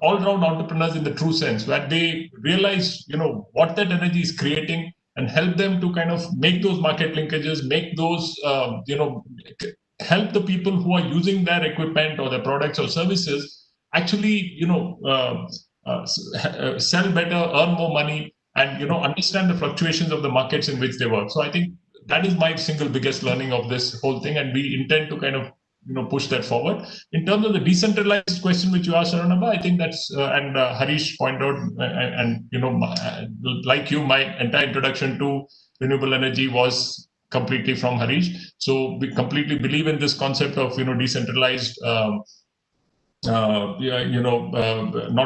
all-round entrepreneurs in the true sense, where they realize what that energy is creating, and help them to kind of make those market linkages, make those help the people who are using their equipment or their products or services actually sell better, earn more money, and understand the fluctuations of the markets in which they work. So I think that is my single biggest learning of this whole thing, and we intend to kind of push that forward. In terms of the decentralized question which you asked, Arunabha, I think that's and Harish pointed out, and like you, my entire introduction to renewable energy was completely from Harish. So we completely believe in this concept of decentralized not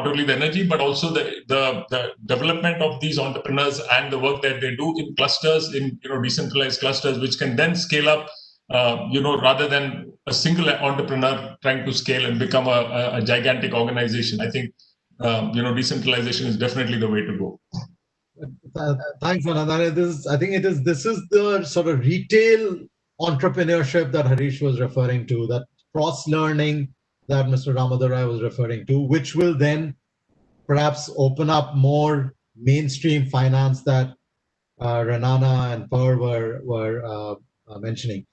only the energy, but also the development of these entrepreneurs and the work that they do in clusters, in decentralized clusters, which can then scale up, rather than a single entrepreneur trying to scale and become a gigantic organization. I think decentralization is definitely the way to go. Thanks, Anand. This is the sort of retail entrepreneurship that Harish was referring to, that cross-learning that Mr. Ramadorai was referring to, which will then perhaps open up more mainstream finance that Renana and Per were mentioning.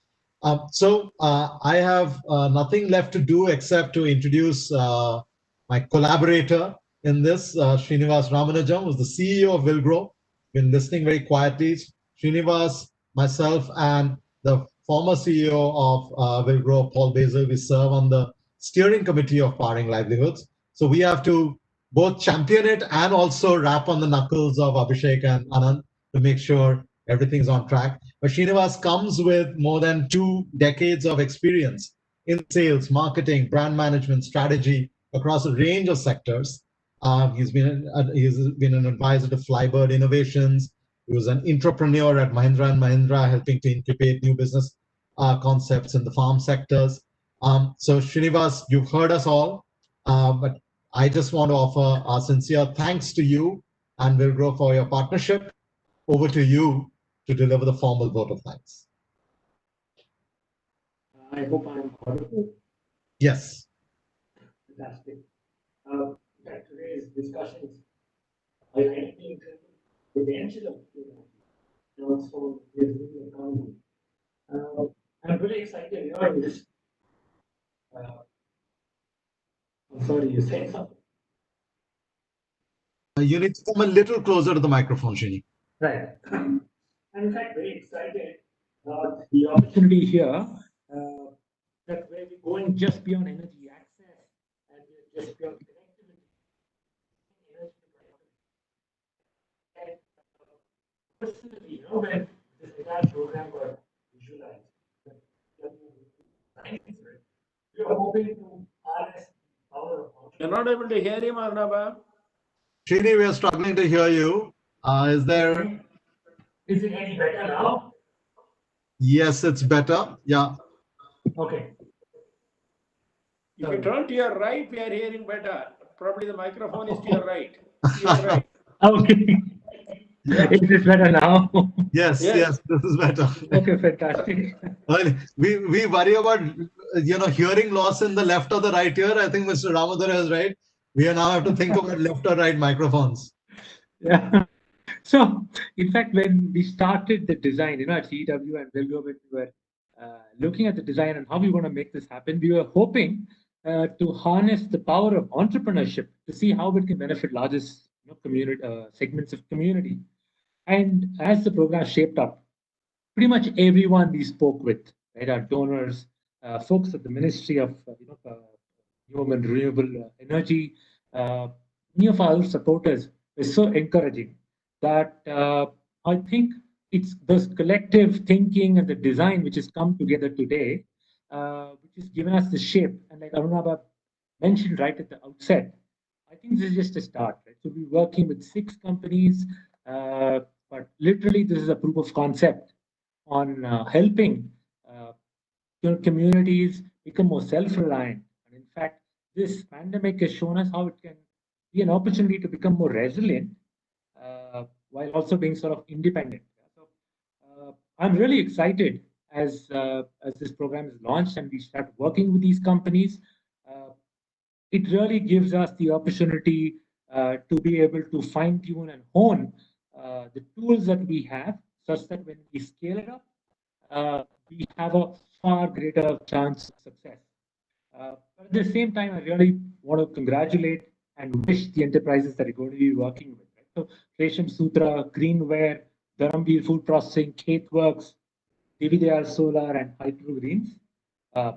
So I have nothing left to do except to introduce my collaborator in this, Srinivas Ramanujam, who's the CEO of Villgro. Been listening very quietly. Srinivas, myself, and the former CEO of Villgro, Paul Basil, we serve on the steering committee of Powering Livelihoods. So we have to both champion it and also rap on the knuckles of Abhishek and Anand to make sure everything's on track. But Srinivas comes with more than 2 decades of experience in sales, marketing, brand management, strategy across a range of sectors. He's been an advisor to Flybird Innovations, He was an entrepreneur at Mahindra & Mahindra, helping to incubate new business concepts in the farm sectors. So Srinivas, you've heard us all, but I just want to offer our sincere thanks to you and Villgro for your partnership. Over to you to deliver the formal vote of thanks. I hope I'm audible. Yes. Fantastic. Today's discussions highlighting the potential of and also the rural economy. I'm really excited to hear this. I'm sorry, you said something. You need to come a little closer to the microphone, Shini. Right. I'm in fact very excited about the opportunity here that where we're going just beyond energy access and we're just beyond connectivity. And personally, when this entire program got visualized, we are hoping to harness the power of. You're not able to hear him, Arnaba. Shini, we are struggling to hear you. Is it any better now? Yes, it's better. Yeah. Okay. If you turn to your right, we are hearing better. Probably the microphone is to your right. To your right. Okay. Yeah. Is this better now? Yes, yes, this is better. Okay, fantastic. Well, we worry about hearing loss in the left or the right ear. I think Mr. Ramadhara is right. We now have to think about left or right microphones. Yeah. So, in fact, when we started the design, at CEW and Villgro, when we were looking at the design and how we want to make this happen, we were hoping to harness the power of entrepreneurship to see how it can benefit largest community segments of community. And as the program shaped up, pretty much everyone we spoke with, right, our donors, folks at the Ministry of New and Renewable Energy, many of our other supporters were so encouraging that I think it's this collective thinking and the design which has come together today, which has given us the shape. And like Arunabha mentioned right at the outset, I think this is just a start. Right? So we're working with 6 companies, but literally this is a proof of concept on helping communities become more self-reliant. And in fact, this pandemic has shown us how it can be an opportunity to become more resilient while also being sort of independent. So I'm really excited as this program is launched and we start working with these companies. It really gives us the opportunity to be able to fine-tune and hone the tools that we have, such that when we scale it up, we have a far greater chance of success. But at the same time, I really want to congratulate and wish the enterprises that are going to be working with. Right? So, Resham Sutra, Greenware, Dharamveer Food Processing, Kateworks, DVDR Solar, and Hydro Greens.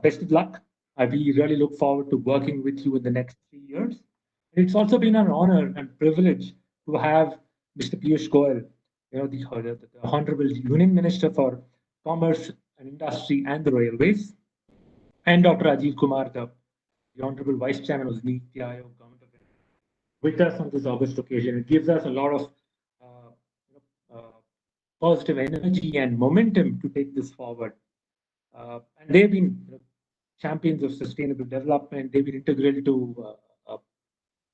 Best of luck. We really look forward to working with you in the next 3 years. It's also been an honor and privilege to have Mr. Piyush Goyal, the Hon'ble Union Minister for Commerce and Industry and the Railways, and Dr. Rajiv Kumar, the Honorable Vice Chairman of the NITI Aayog Government of India, with us on this August occasion. It gives us a lot of positive energy and momentum to take this forward. And they've been champions of sustainable development. They've been integral to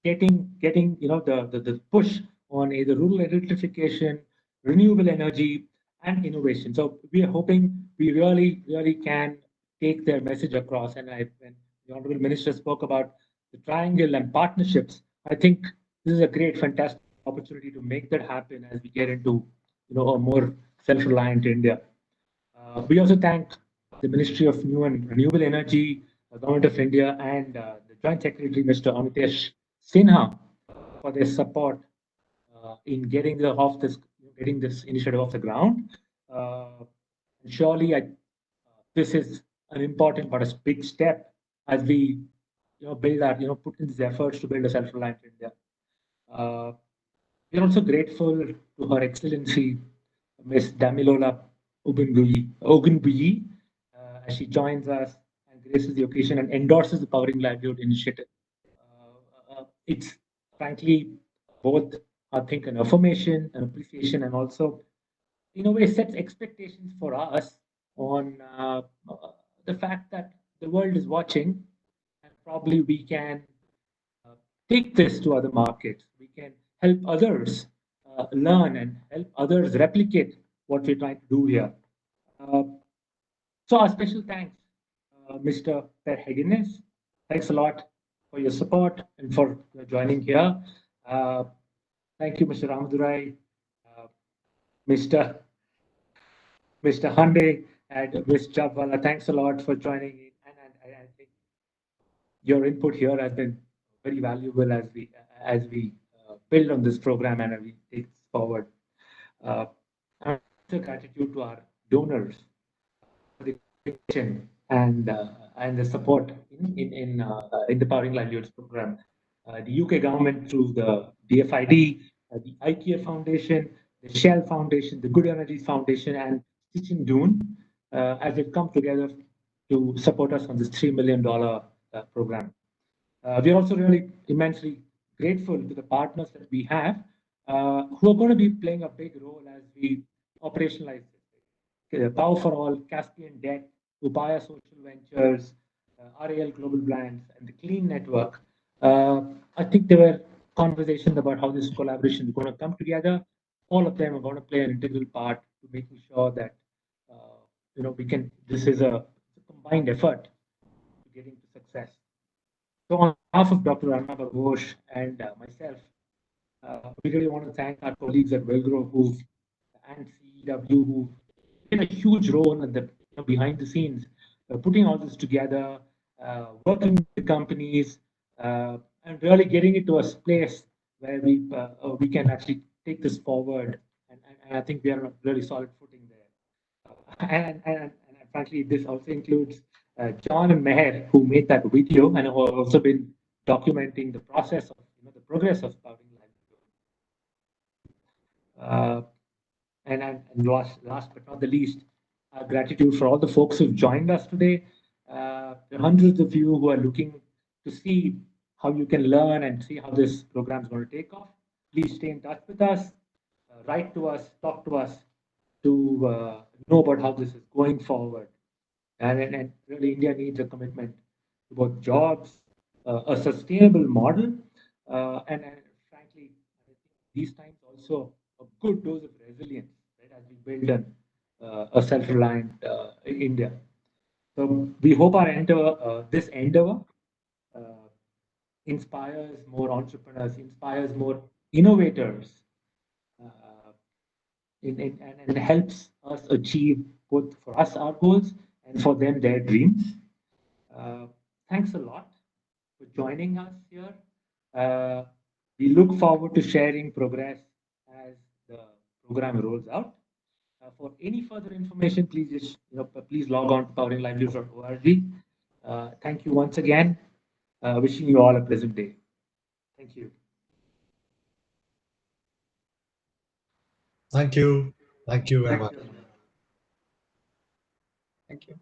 getting the push on either rural electrification, renewable energy, and innovation. So we are hoping we really can take their message across. And when the Honorable Minister spoke about the triangle and partnerships, I think this is a great, fantastic opportunity to make that happen as we get into a more self-reliant India. We also thank the Ministry of New and Renewable Energy, the Government of India, and the Joint Secretary, Mr. Amitesh Sinha, for their support in getting this initiative off the ground. Surely, this is an important but a big step as we build that, put in these efforts to build a self-reliant India. We're also grateful to Her Excellency, Ms. Damilola Ogunbiyi, as she joins us and graces the occasion and endorses the Powering Livelihood initiative. It's frankly both, I think, an affirmation, an appreciation, and also in a way sets expectations for us on the fact that the world is watching, and probably we can take this to other markets. We can help others learn and help others replicate what we're trying to do here. So our special thanks, Mr. Per Hegenes. Thanks a lot for your support and for joining here. Thank you, Mr. Ramadurai, Mr. Hon'ble, and Ms. Jhabwala. Thanks a lot for joining in. And I think your input here has been very valuable as we build on this program and as we take this forward. And gratitude to our donors for the connection and the support in the Powering Livelihoods program. The UK government through the DFID, the IKEA Foundation, the Shell Foundation, the Good Energies Foundation, and Stitching Dune, as they've come together to support us on this $3 million program. We're also really immensely grateful to the partners that we have who are going to be playing a big role as we operationalize this. Power for All, Caspian Debt, Upaya Social Ventures, RAL Global Brands, and the Clean Network. I think there were conversations about how this collaboration is going to come together. All of them are going to play an integral part to making sure that we can. This is a combined effort to getting to success. So on behalf of Dr. Arunabha Ghosh and myself, we really want to thank our colleagues at Villgro and CEEW who've played a huge role in the behind the scenes, putting all this together, working with the companies, and really getting it to a place where we can actually take this forward. And I think we are on a really solid footing there. And frankly, this also includes John and Meher, who made that video and who have also been documenting the process of the progress of Powering Livelihood. And last but not the least, our gratitude for all the folks who've joined us today. There are hundreds of you who are looking to see how you can learn and see how this program is going to take off. Please stay in touch with us, write to us, talk to us to know about how this is going forward. And really, India needs a commitment to both jobs, a sustainable model, and frankly, these times also a good dose of resilience, right, as we build a self-reliant India. So we hope our this endeavor inspires more entrepreneurs, inspires more innovators, and helps us achieve both for us our goals and for them their dreams. Thanks a lot for joining us here. We look forward to sharing progress as the program rolls out. For any further information, please just please log on to poweringlivelihoods.org. Thank you once again. Wishing you all a pleasant day. Thank you. Thank you. Thank you very much. Thank you.